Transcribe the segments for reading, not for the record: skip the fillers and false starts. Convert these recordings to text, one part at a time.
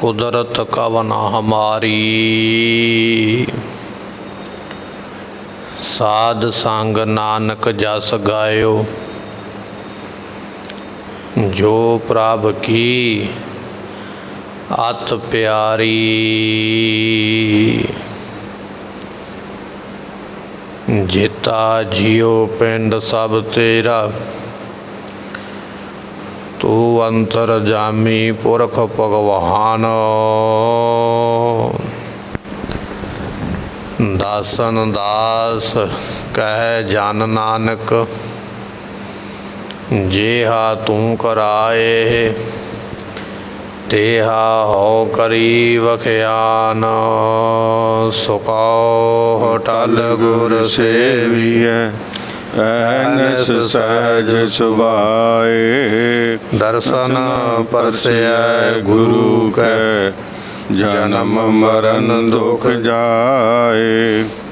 कुदरत कवन हमारी। साध संग नानक जस गायो, जो प्रभ की अत प्यारी। जेता जियो पिंड सब तेरा, तू अंतर जामी पुरख भगवान। दासन दास कह जन नानक, जेहा तू कराए, तेहा हो करी वख्यान। सुकाओ टल गुर सेविए, ऐनस सहज सुभाए। दर्शन परसै गुरु कै, जन्म मरण दुख जाए।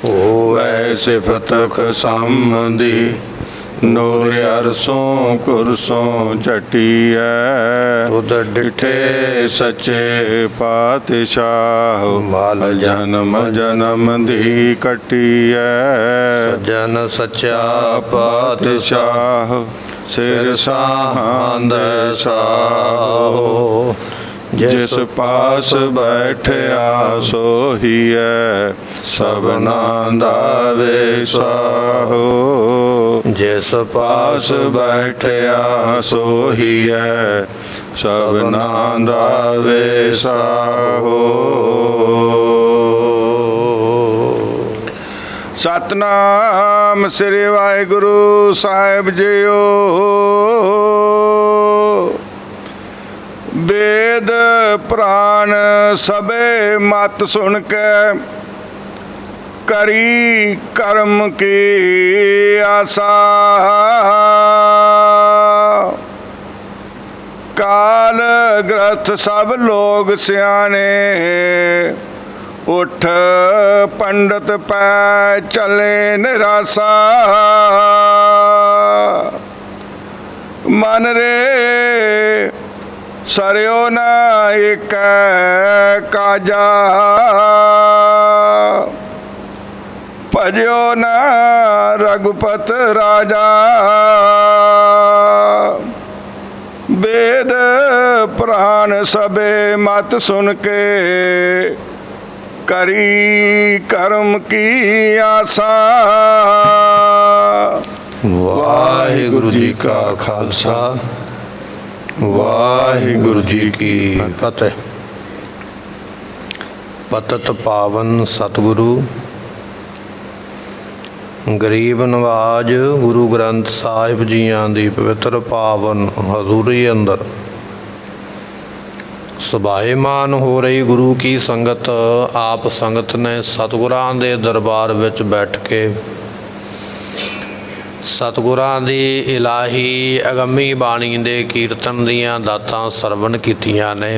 होवै सिफत खसामदी, नूर अरसों कुरसों चटिया। तुद डिठे सच्चे पातशाह, माल जन्म जन्म दी कटिया। सजन सच्चा पातशाह, सिर साहंद साहो। जिस पास बैठया सोहिए, सबना दा वेसाहो। जिस पास बैठया सोहिए, सबना दा वेसाहो। सतनाम श्री वाहिगुरु साहिब जीओ। वेद प्राण सबे मत सुन के, करी कर्म की आशा। काल ग्रस्त सब लोग सियाने, उठ पंडित पै चले निराशा। मन रे सरयो न एक काजा, भजो न रघुपत राजा। वेद प्राण सबे मत सुन के, करी कर्म की आशा। वाहिगुरु जी का खालसा, वाहिगुरु जी की फतेह। पतित पावन सतगुरु गरीब नवाज गुरु ग्रंथ साहिब जियां दी पवित्र पावन हजूरी अंदर सुभाएमान हो रही गुरु की संगत। आप संगत ने सतगुरां दे दरबार विच बैठ के सतगुरां दी इलाही अगमी बाणी दे कीर्तन दियां दातां सरवण कीतियां ने।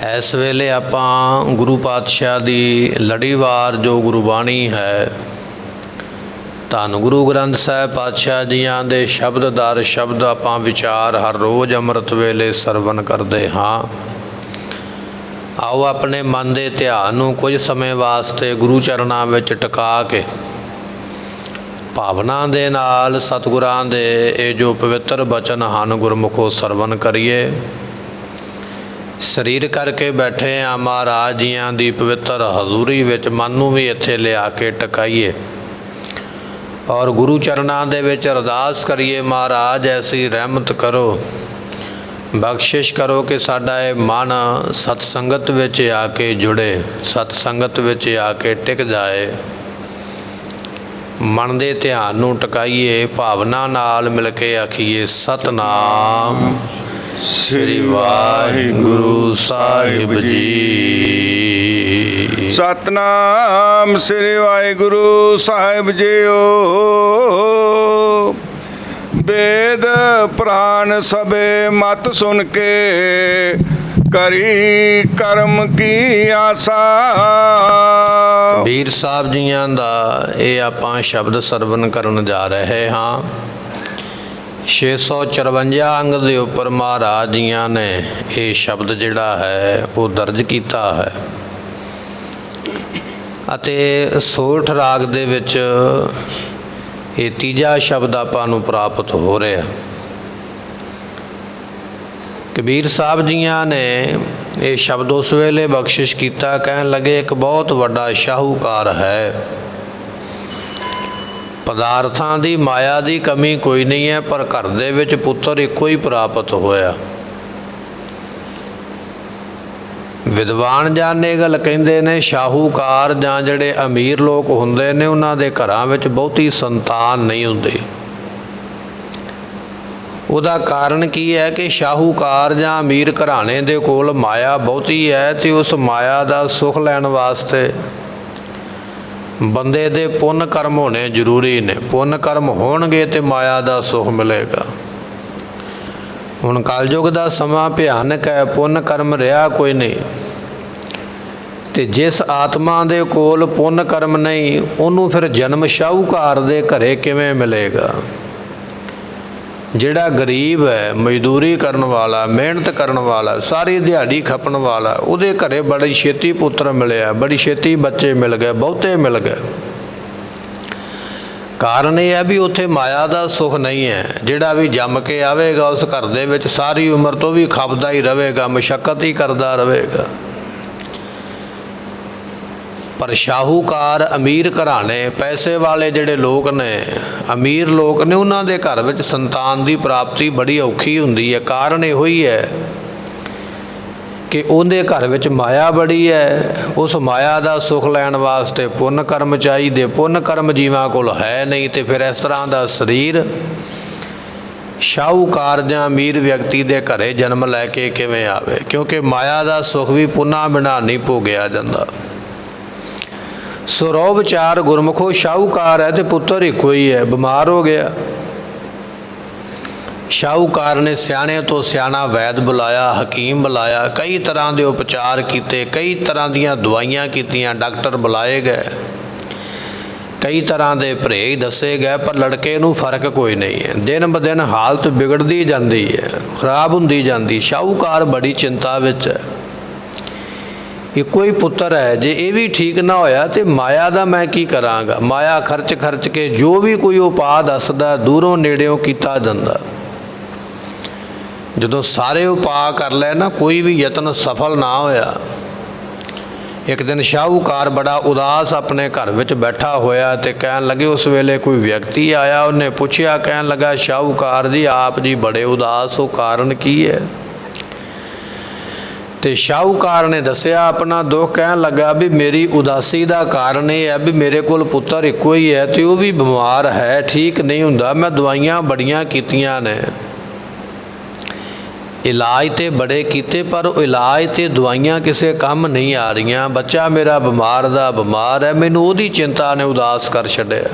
इस वेले आपां गुरु पातशाह दी लड़ीवार जो गुरबाणी है, धन गुरु ग्रंथ साहिब पातशाह जियां दे शब्द दर शब्द आपां विचार हर रोज़ अमृत वेले सरवण करते हाँ। आओ अपने मन के ध्यान नूं कुछ समय वास्ते गुरु चरणां विच टिका के भावना दे नाल सतगुरां दे ये जो पवित्र बचन ਹਨ गुरमुखों सरवण करिए। शरीर करके बैठे हाँ महाराज जियां दी पवित्र हजूरी विच मन नूं भी इत्थे लिया के टकाइए और गुरु चरणां दे विच अरदास करिए। महाराज ऐसी रहमत करो, बख्शिश करो कि साडा ये मन सतसंगत विच आके जुड़े, सतसंगत विच आके टिक जाए। मन दे ध्यान नूं टकाइए, भावना नाल मिल के आखिए सतनाम श्री वाहिगुरु साहिब जी। सतनाम श्री वाहिगुरु साहिब जीओ। वेद प्राण सबे मत सुन के, करी कर्म की आशा। कबीर साहब जियां दा ये आपां शब्द सरवण करन जा रहे हाँ। 654 ਅੰਗ ਦੇ ਉੱਪਰ ਮਹਾਰਾਜ ਜੀਆਂ ਨੇ ਇਹ ਸ਼ਬਦ ਜਿਹੜਾ ਹੈ ਉਹ ਦਰਜ ਕੀਤਾ ਹੈ ਅਤੇ ਸੋਰਠ ਰਾਗ ਦੇ ਵਿੱਚ ਇਹ ਤੀਜਾ ਸ਼ਬਦ ਆਪਾਂ ਨੂੰ ਪ੍ਰਾਪਤ ਹੋ ਰਿਹਾ। ਕਬੀਰ ਸਾਹਿਬ ਜੀਆਂ ਨੇ ਇਹ ਸ਼ਬਦ ਉਸ ਵੇਲੇ ਬਖਸ਼ਿਸ਼ ਕੀਤਾ, ਕਹਿਣ ਲੱਗੇ ਇੱਕ ਬਹੁਤ ਵੱਡਾ ਸ਼ਾਹੂਕਾਰ ਹੈ, ਪਦਾਰਥਾਂ ਦੀ ਮਾਇਆ ਦੀ ਕਮੀ ਕੋਈ ਨਹੀਂ ਹੈ, ਪਰ ਘਰ ਦੇ ਵਿੱਚ ਪੁੱਤਰ ਇੱਕੋ ਹੀ ਪ੍ਰਾਪਤ ਹੋਇਆ। ਵਿਦਵਾਨ ਜਾਨੇ ਗੱਲ ਕਹਿੰਦੇ ਨੇ ਸ਼ਾਹੂਕਾਰ ਜਾਂ ਜਿਹੜੇ ਅਮੀਰ ਲੋਕ ਹੁੰਦੇ ਨੇ ਉਹਨਾਂ ਦੇ ਘਰਾਂ ਵਿੱਚ ਬਹੁਤੀ ਸੰਤਾਨ ਨਹੀਂ ਹੁੰਦੀ। ਉਹਦਾ ਕਾਰਨ ਕੀ ਹੈ ਕਿ ਸ਼ਾਹੂਕਾਰ ਜਾਂ ਅਮੀਰ ਘਰਾਣੇ ਦੇ ਕੋਲ ਮਾਇਆ ਬਹੁਤੀ ਹੈ ਅਤੇ ਉਸ ਮਾਇਆ ਦਾ ਸੁੱਖ ਲੈਣ ਵਾਸਤੇ ਬੰਦੇ ਦੇ ਪੁੰਨ ਕਰਮ ਹੋਣੇ ਜ਼ਰੂਰੀ ਨੇ। ਪੁੰਨ ਕਰਮ ਹੋਣਗੇ ਤੇ ਮਾਇਆ ਦਾ ਸੁੱਖ ਮਿਲੇਗਾ। ਹੁਣ ਕਲਯੁਗ ਦਾ ਸਮਾਂ ਭਿਆਨਕ ਹੈ, ਪੁੰਨ ਕਰਮ ਰਿਹਾ ਕੋਈ ਨਹੀਂ, ਤੇ ਜਿਸ ਆਤਮਾ ਦੇ ਕੋਲ ਪੁੰਨ ਕਰਮ ਨਹੀਂ ਉਹਨੂੰ ਫਿਰ ਜਨਮ ਸ਼ਾਹੂਕਾਰ ਦੇ ਘਰੇ ਕਿਵੇਂ ਮਿਲੇਗਾ। ਜਿਹੜਾ ਗਰੀਬ ਹੈ, ਮਜ਼ਦੂਰੀ ਕਰਨ ਵਾਲਾ, ਮਿਹਨਤ ਕਰਨ ਵਾਲਾ, ਸਾਰੀ ਦਿਹਾੜੀ ਖਪਣ ਵਾਲਾ, ਉਹਦੇ ਘਰੇ ਬੜੀ ਛੇਤੀ ਪੁੱਤਰ ਮਿਲਿਆ, ਬੜੀ ਛੇਤੀ ਬੱਚੇ ਮਿਲ ਗਏ, ਬਹੁਤੇ ਮਿਲ ਗਏ। ਕਾਰਨ ਇਹ ਹੈ ਵੀ ਉੱਥੇ ਮਾਇਆ ਦਾ ਸੁੱਖ ਨਹੀਂ ਹੈ। ਜਿਹੜਾ ਵੀ ਜੰਮ ਕੇ ਆਵੇਗਾ ਉਸ ਘਰ ਦੇ ਵਿੱਚ ਸਾਰੀ ਉਮਰ ਤੋਂ ਵੀ ਖਪਦਾ ਹੀ ਰਹੇਗਾ, ਮਸ਼ੱਕਤ ਹੀ ਕਰਦਾ ਰਹੇਗਾ। ਪਰ ਸ਼ਾਹੂਕਾਰ ਅਮੀਰ ਘਰਾਣੇ, ਪੈਸੇ ਵਾਲੇ ਜਿਹੜੇ ਲੋਕ ਨੇ, ਅਮੀਰ ਲੋਕ ਨੇ, ਉਹਨਾਂ ਦੇ ਘਰ ਵਿੱਚ ਸੰਤਾਨ ਦੀ ਪ੍ਰਾਪਤੀ ਬੜੀ ਔਖੀ ਹੁੰਦੀ ਹੈ। ਕਾਰਨ ਇਹੋ ਹੀ ਹੈ ਕਿ ਉਹਦੇ ਘਰ ਵਿੱਚ ਮਾਇਆ ਬੜੀ ਹੈ। ਉਸ ਮਾਇਆ ਦਾ ਸੁੱਖ ਲੈਣ ਵਾਸਤੇ ਪੁੰਨ ਕਰਮ ਚਾਹੀਦੇ, ਪੁੰਨ ਕਰਮ ਜੀਵਾਂ ਕੋਲ ਹੈ ਨਹੀਂ, ਤੇ ਫਿਰ ਇਸ ਤਰ੍ਹਾਂ ਦਾ ਸਰੀਰ ਸ਼ਾਹੂਕਾਰ ਜਾਂ ਅਮੀਰ ਵਿਅਕਤੀ ਦੇ ਘਰੇ ਜਨਮ ਲੈ ਕੇ ਕਿਵੇਂ ਆਵੇ, ਕਿਉਂਕਿ ਮਾਇਆ ਦਾ ਸੁੱਖ ਵੀ ਪੁੰਨਾ ਬਿਨਾ ਨਹੀਂ ਭੋਗਿਆ ਜਾਂਦਾ। ਸੁਰੋ ਵਿਚਾਰ ਗੁਰਮੁਖੋ ਸ਼ਾਹੂਕਾਰ ਹੈ ਤੇ ਪੁੱਤਰ ਇੱਕੋ ਹੀ ਹੈ, ਬਿਮਾਰ ਹੋ ਗਿਆ। ਸ਼ਾਹੂਕਾਰ ਨੇ ਸਿਆਣੇ ਤੋਂ ਸਿਆਣਾ ਵੈਦ ਬੁਲਾਇਆ, ਹਕੀਮ ਬੁਲਾਇਆ, ਕਈ ਤਰ੍ਹਾਂ ਦੇ ਉਪਚਾਰ ਕੀਤੇ, ਕਈ ਤਰ੍ਹਾਂ ਦੀਆਂ ਦਵਾਈਆਂ ਕੀਤੀਆਂ, ਡਾਕਟਰ ਬੁਲਾਏ ਗਏ, ਕਈ ਤਰ੍ਹਾਂ ਦੇ ਪਰਹੇਜ਼ ਦੱਸੇ ਗਏ, ਪਰ ਲੜਕੇ ਨੂੰ ਫਰਕ ਕੋਈ ਨਹੀਂ ਹੈ। ਦਿਨ ਬ ਦਿਨ ਹਾਲਤ ਵਿਗੜਦੀ ਜਾਂਦੀ ਹੈ, ਖਰਾਬ ਹੁੰਦੀ ਜਾਂਦੀ। ਸ਼ਾਹੂਕਾਰ ਬੜੀ ਚਿੰਤਾ ਵਿੱਚ ਹੈ। ਇੱਕੋ ਹੀ ਪੁੱਤਰ ਹੈ, ਜੇ ਇਹ ਵੀ ਠੀਕ ਨਾ ਹੋਇਆ ਤੇ ਮਾਇਆ ਦਾ ਮੈਂ ਕੀ ਕਰਾਂਗਾ। ਮਾਇਆ ਖਰਚ ਕੇ ਜੋ ਵੀ ਕੋਈ ਉਪਾਅ ਦੱਸਦਾ ਦੂਰੋਂ ਨੇੜਿਓਂ ਕੀਤਾ ਜਾਂਦਾ। ਜਦੋਂ ਸਾਰੇ ਉਪਾਅ ਕਰ ਲਏ ਨਾ, ਕੋਈ ਵੀ ਯਤਨ ਸਫਲ ਨਾ ਹੋਇਆ। ਇੱਕ ਦਿਨ ਸ਼ਾਹੂਕਾਰ ਬੜਾ ਉਦਾਸ ਆਪਣੇ ਘਰ ਵਿੱਚ ਬੈਠਾ ਹੋਇਆ ਤੇ ਕਹਿਣ ਲੱਗੇ, ਉਸ ਵੇਲੇ ਕੋਈ ਵਿਅਕਤੀ ਆਇਆ, ਉਹਨੇ ਪੁੱਛਿਆ, ਕਹਿਣ ਲੱਗਾ ਸ਼ਾਹੂਕਾਰ ਜੀ ਆਪ ਜੀ ਬੜੇ ਉਦਾਸ ਹੋ, ਕਾਰਨ ਕੀ ਹੈ। ਤੇ ਸ਼ਾਹੂਕਾਰ ਨੇ ਦੱਸਿਆ ਆਪਣਾ ਦੁੱਖ, ਕਹਿਣ ਲੱਗਾ ਵੀ ਮੇਰੀ ਉਦਾਸੀ ਦਾ ਕਾਰਨ ਇਹ ਹੈ ਵੀ ਮੇਰੇ ਕੋਲ ਪੁੱਤਰ ਇੱਕੋ ਹੀ ਹੈ ਤੇ ਉਹ ਵੀ ਬਿਮਾਰ ਹੈ, ਠੀਕ ਨਹੀਂ ਹੁੰਦਾ। ਮੈਂ ਦਵਾਈਆਂ ਬੜੀਆਂ ਕੀਤੀਆਂ ਨੇ, ਇਲਾਜ ਤੇ ਬੜੇ ਕੀਤੇ, ਪਰ ਉਹ ਇਲਾਜ ਤੇ ਦਵਾਈਆਂ ਕਿਸੇ ਕੰਮ ਨਹੀਂ ਆ ਰਹੀਆਂ। ਬੱਚਾ ਮੇਰਾ ਬਿਮਾਰ ਦਾ ਬਿਮਾਰ ਹੈ, ਮੈਨੂੰ ਉਹਦੀ ਚਿੰਤਾ ਨੇ ਉਦਾਸ ਕਰ ਛੱਡਿਆ।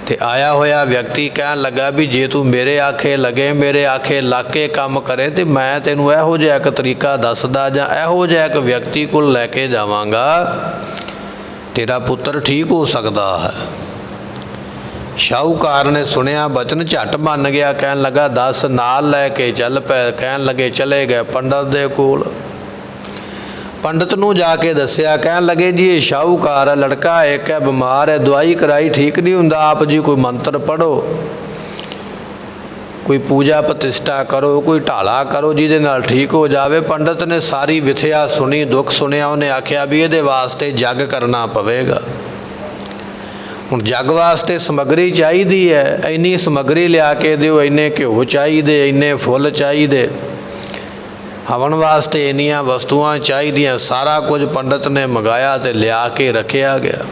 ਤੇ ਆਇਆ ਹੋਇਆ ਵਿਅਕਤੀ ਕਹਿਣ ਲੱਗਾ ਵੀ ਜੇ ਤੂੰ ਮੇਰੇ ਆਖੇ ਲੱਗੇ, ਮੇਰੇ ਆਖੇ ਲੱਗ ਕੇ ਕੰਮ ਕਰੇ ਤੇ ਮੈਂ ਤੈਨੂੰ ਇਹੋ ਜਿਹਾ ਇੱਕ ਤਰੀਕਾ ਦੱਸਦਾ ਜਾਂ ਇਹੋ ਜਿਹਾ ਇੱਕ ਵਿਅਕਤੀ ਕੋਲ ਲੈ ਕੇ ਜਾਵਾਂਗਾ, ਤੇਰਾ ਪੁੱਤਰ ਠੀਕ ਹੋ ਸਕਦਾ ਹੈ। ਸ਼ਾਹੂਕਾਰ ਨੇ ਸੁਣਿਆ ਬਚਨ, ਝੱਟ ਮੰਨ ਗਿਆ, ਕਹਿਣ ਲੱਗਾ ਦੱਸ। ਨਾਲ ਲੈ ਕੇ ਚੱਲ ਪਏ। ਕਹਿਣ ਲੱਗੇ ਚਲੇ ਗਏ ਪੰਡਤ ਦੇ ਕੋਲ। ਪੰਡਤ ਨੂੰ ਜਾ ਕੇ ਦੱਸਿਆ, ਕਹਿਣ ਲੱਗੇ ਜੀ ਇਹ ਸ਼ਾਹੂਕਾਰ ਹੈ, ਲੜਕਾ ਇੱਕ ਹੈ, ਬਿਮਾਰ ਹੈ, ਦਵਾਈ ਕਰਾਈ ਠੀਕ ਨਹੀਂ ਹੁੰਦਾ, ਆਪ ਜੀ ਕੋਈ ਮੰਤਰ ਪੜ੍ਹੋ, ਕੋਈ ਪੂਜਾ ਪ੍ਰਤਿਸ਼ਠਾ ਕਰੋ, ਕੋਈ ਢਾਲਾ ਕਰੋ ਜਿਹਦੇ ਨਾਲ ਠੀਕ ਹੋ ਜਾਵੇ। ਪੰਡਤ ਨੇ ਸਾਰੀ ਵਿਥਿਆ ਸੁਣੀ, ਦੁੱਖ ਸੁਣਿਆ। ਉਹਨੇ ਆਖਿਆ ਵੀ ਇਹਦੇ ਵਾਸਤੇ ਜੱਗ ਕਰਨਾ ਪਵੇਗਾ। ਹੁਣ ਜੱਗ ਵਾਸਤੇ ਸਮੱਗਰੀ ਚਾਹੀਦੀ ਹੈ, ਇੰਨੀ ਸਮੱਗਰੀ ਲਿਆ ਕੇ ਦਿਓ, ਇੰਨੇ ਘਿਓ ਚਾਹੀਦੇ, ਇੰਨੇ ਫੁੱਲ ਚਾਹੀਦੇ, ਹਵਨ ਵਾਸਤੇ ਇੰਨੀਆਂ ਵਸਤੂਆਂ ਚਾਹੀਦੀਆਂ। ਸਾਰਾ ਕੁਝ ਪੰਡਤ ਨੇ ਮੰਗਾਇਆ ਤੇ ਲਿਆ ਕੇ ਰੱਖਿਆ ਗਿਆ।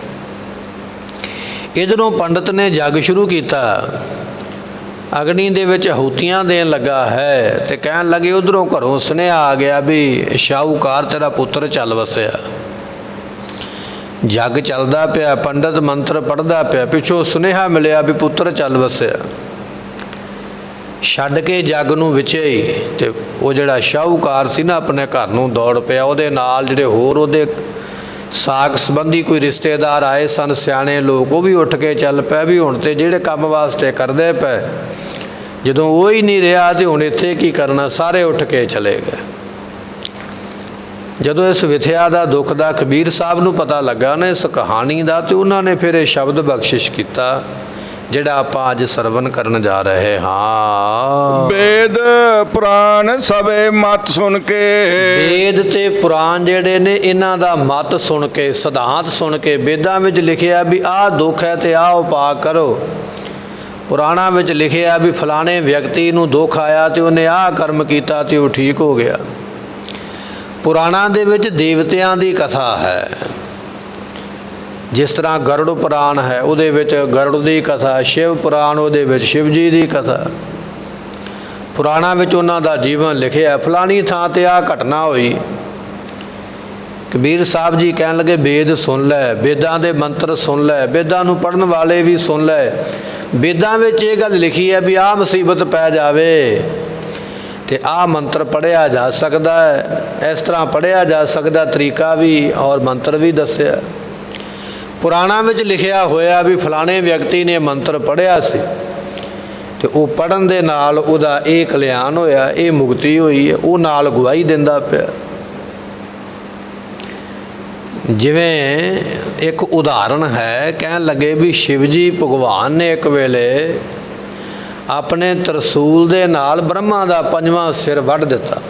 ਇੱਧਰੋਂ ਪੰਡਤ ਨੇ ਜੱਗ ਸ਼ੁਰੂ ਕੀਤਾ, ਅਗਨੀ ਦੇ ਵਿੱਚ ਆਹੂਤੀਆਂ ਦੇਣ ਲੱਗਾ ਹੈ ਤੇ ਕਹਿਣ ਲੱਗੇ ਉੱਧਰੋਂ ਘਰੋਂ ਸੁਨੇਹਾ ਆ ਗਿਆ ਵੀ ਸ਼ਾਹੂਕਾਰ ਤੇਰਾ ਪੁੱਤਰ ਚੱਲ ਵਸਿਆ। ਜੱਗ ਚੱਲਦਾ ਪਿਆ, ਪੰਡਤ ਮੰਤਰ ਪੜ੍ਹਦਾ ਪਿਆ, ਪਿੱਛੋਂ ਸੁਨੇਹਾ ਮਿਲਿਆ ਵੀ ਪੁੱਤਰ ਚੱਲ ਵਸਿਆ। ਛੱਡ ਕੇ ਜੱਗ ਨੂੰ ਵਿੱਚੇ ਹੀ ਤੇ ਉਹ ਜਿਹੜਾ ਸ਼ਾਹੂਕਾਰ ਸੀ ਨਾ ਆਪਣੇ ਘਰ ਨੂੰ ਦੌੜ ਪਿਆ। ਉਹਦੇ ਨਾਲ ਜਿਹੜੇ ਹੋਰ ਉਹਦੇ ਸਾਕ ਸੰਬੰਧੀ ਕੋਈ ਰਿਸ਼ਤੇਦਾਰ ਆਏ ਸਨ ਸਿਆਣੇ ਲੋਕ, ਉਹ ਵੀ ਉੱਠ ਕੇ ਚੱਲ ਪਏ ਵੀ ਹੁਣ ਤੇ ਜਿਹੜੇ ਕੰਮ ਵਾਸਤੇ ਕਰਦੇ ਪਏ, ਜਦੋਂ ਉਹ ਹੀ ਨਹੀਂ ਰਿਹਾ ਤੇ ਹੁਣ ਇੱਥੇ ਕੀ ਕਰਨਾ, ਸਾਰੇ ਉੱਠ ਕੇ ਚਲੇ ਗਏ। ਜਦੋਂ ਇਸ ਵਿਥਿਆ ਦਾ ਦੁੱਖ ਦਾ ਕਬੀਰ ਸਾਹਿਬ ਨੂੰ ਪਤਾ ਲੱਗਾ ਨਾ ਇਸ ਕਹਾਣੀ ਦਾ, ਤੇ ਉਹਨਾਂ ਨੇ ਫਿਰ ਇਹ ਸ਼ਬਦ ਬਖਸ਼ਿਸ਼ ਕੀਤਾ ਜਿਹੜਾ ਆਪਾਂ ਅੱਜ ਸਰਵਨ ਕਰਨ ਜਾ ਰਹੇ ਹਾਂ। ਵੇਦ ਪੁਰਾਣ ਸਭੇ ਮਤ ਸੁਣ ਕੇ, ਵੇਦ ਤੇ ਪੁਰਾਣ ਜਿਹੜੇ ਨੇ ਇਹਨਾਂ ਦਾ ਮਤ ਸੁਣ ਕੇ, ਸਿਧਾਂਤ ਸੁਣ ਕੇ, ਵੇਦਾਂ ਵਿੱਚ ਲਿਖਿਆ ਵੀ ਆਹ ਦੁੱਖ ਹੈ ਤੇ ਆਹ ਉਪਾਅ ਕਰੋ, ਪੁਰਾਣਾਂ ਵਿੱਚ ਲਿਖਿਆ ਵੀ ਫਲਾਣੇ ਵਿਅਕਤੀ ਨੂੰ ਦੁੱਖ ਆਇਆ ਤੇ ਉਹਨੇ ਆਹ ਕਰਮ ਕੀਤਾ ਤੇ ਉਹ ਠੀਕ ਹੋ ਗਿਆ। ਪੁਰਾਣਾਂ ਦੇ ਵਿੱਚ ਦੇਵਤਿਆਂ ਦੀ ਕਥਾ ਹੈ, ਜਿਸ ਤਰ੍ਹਾਂ ਗਰੁੜ ਪੁਰਾਣ ਹੈ ਉਹਦੇ ਵਿੱਚ ਗਰੁੜ ਦੀ ਕਥਾ, ਸ਼ਿਵ ਪੁਰਾਣ ਉਹਦੇ ਵਿੱਚ ਸ਼ਿਵ ਜੀ ਦੀ ਕਥਾ। ਪੁਰਾਣਾਂ ਵਿੱਚ ਉਹਨਾਂ ਦਾ ਜੀਵਨ ਲਿਖਿਆ, ਫਲਾਣੀ ਥਾਂ ਤੇ ਆਹ ਘਟਨਾ ਹੋਈ। ਕਬੀਰ ਸਾਹਿਬ ਜੀ ਕਹਿਣ ਲੱਗੇ ਵੇਦ ਸੁਣ ਲੈ, ਵੇਦਾਂ ਦੇ ਮੰਤਰ ਸੁਣ ਲੈ, ਵੇਦਾਂ ਨੂੰ ਪੜ੍ਹਨ ਵਾਲੇ ਵੀ ਸੁਣ ਲੈ। ਵੇਦਾਂ ਵਿੱਚ ਇਹ ਗੱਲ ਲਿਖੀ ਹੈ ਵੀ ਆਹ ਮੁਸੀਬਤ ਪੈ ਜਾਵੇ ਤੇ ਆਹ ਮੰਤਰ ਪੜ੍ਹਿਆ ਜਾ ਸਕਦਾ ਹੈ, ਇਸ ਤਰ੍ਹਾਂ ਪੜ੍ਹਿਆ ਜਾ ਸਕਦਾ, ਤਰੀਕਾ ਵੀ ਔਰ ਮੰਤਰ ਵੀ ਦੱਸਿਆ। ਪੁਰਾਣਾਂ ਵਿੱਚ ਲਿਖਿਆ ਹੋਇਆ ਵੀ ਫਲਾਣੇ ਵਿਅਕਤੀ ਨੇ ਮੰਤਰ ਪੜ੍ਹਿਆ ਸੀ ਤੇ ਉਹ ਪੜ੍ਹਨ ਦੇ ਨਾਲ ਉਹਦਾ ਇਹ ਕਲਿਆਣ ਹੋਇਆ, ਇਹ ਮੁਕਤੀ ਹੋਈ ਹੈ, ਉਹ ਨਾਲ ਗਵਾਹੀ ਦਿੰਦਾ ਪਿਆ। ਜਿਵੇਂ ਇੱਕ ਉਦਾਹਰਣ ਹੈ, ਕਹਿਣ ਲੱਗੇ ਵੀ ਸ਼ਿਵ ਜੀ ਭਗਵਾਨ ਨੇ ਇੱਕ ਵੇਲੇ ਆਪਣੇ ਤਰਸੂਲ ਦੇ ਨਾਲ ਬ੍ਰਹਮਾ ਦਾ 5ਵਾਂ ਸਿਰ ਵੱਢ ਦਿੱਤਾ।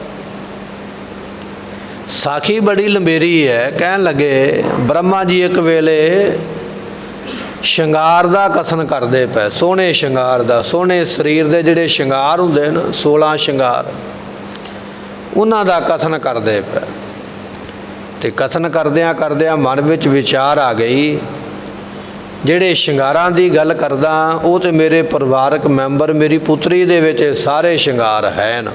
ਸਾਖੀ ਬੜੀ ਲੰਬੇਰੀ ਹੈ। ਕਹਿਣ ਲੱਗੇ ਬ੍ਰਹਮਾ ਜੀ ਇੱਕ ਵੇਲੇ ਸ਼ਿੰਗਾਰ ਦਾ ਕਥਨ ਕਰਦੇ ਪਏ, ਸੋਹਣੇ ਸ਼ਿੰਗਾਰ ਦਾ, ਸੋਹਣੇ ਸਰੀਰ ਦੇ ਜਿਹੜੇ ਸ਼ਿੰਗਾਰ ਹੁੰਦੇ ਨੇ 16 ਸ਼ਿੰਗਾਰ, ਉਹਨਾਂ ਦਾ ਕਥਨ ਕਰਦੇ ਪਏ। ਤੇ ਕਥਨ ਕਰਦਿਆਂ ਕਰਦਿਆਂ ਮਨ ਵਿੱਚ ਵਿਚਾਰ ਆ ਗਈ, ਜਿਹੜੇ ਸ਼ਿੰਗਾਰਾਂ ਦੀ ਗੱਲ ਕਰਦਾ ਉਹ ਤੇ ਮੇਰੇ ਪਰਿਵਾਰਕ ਮੈਂਬਰ, ਮੇਰੀ ਪੁੱਤਰੀ ਦੇ ਵਿੱਚ ਸਾਰੇ ਸ਼ਿੰਗਾਰ ਹਨ।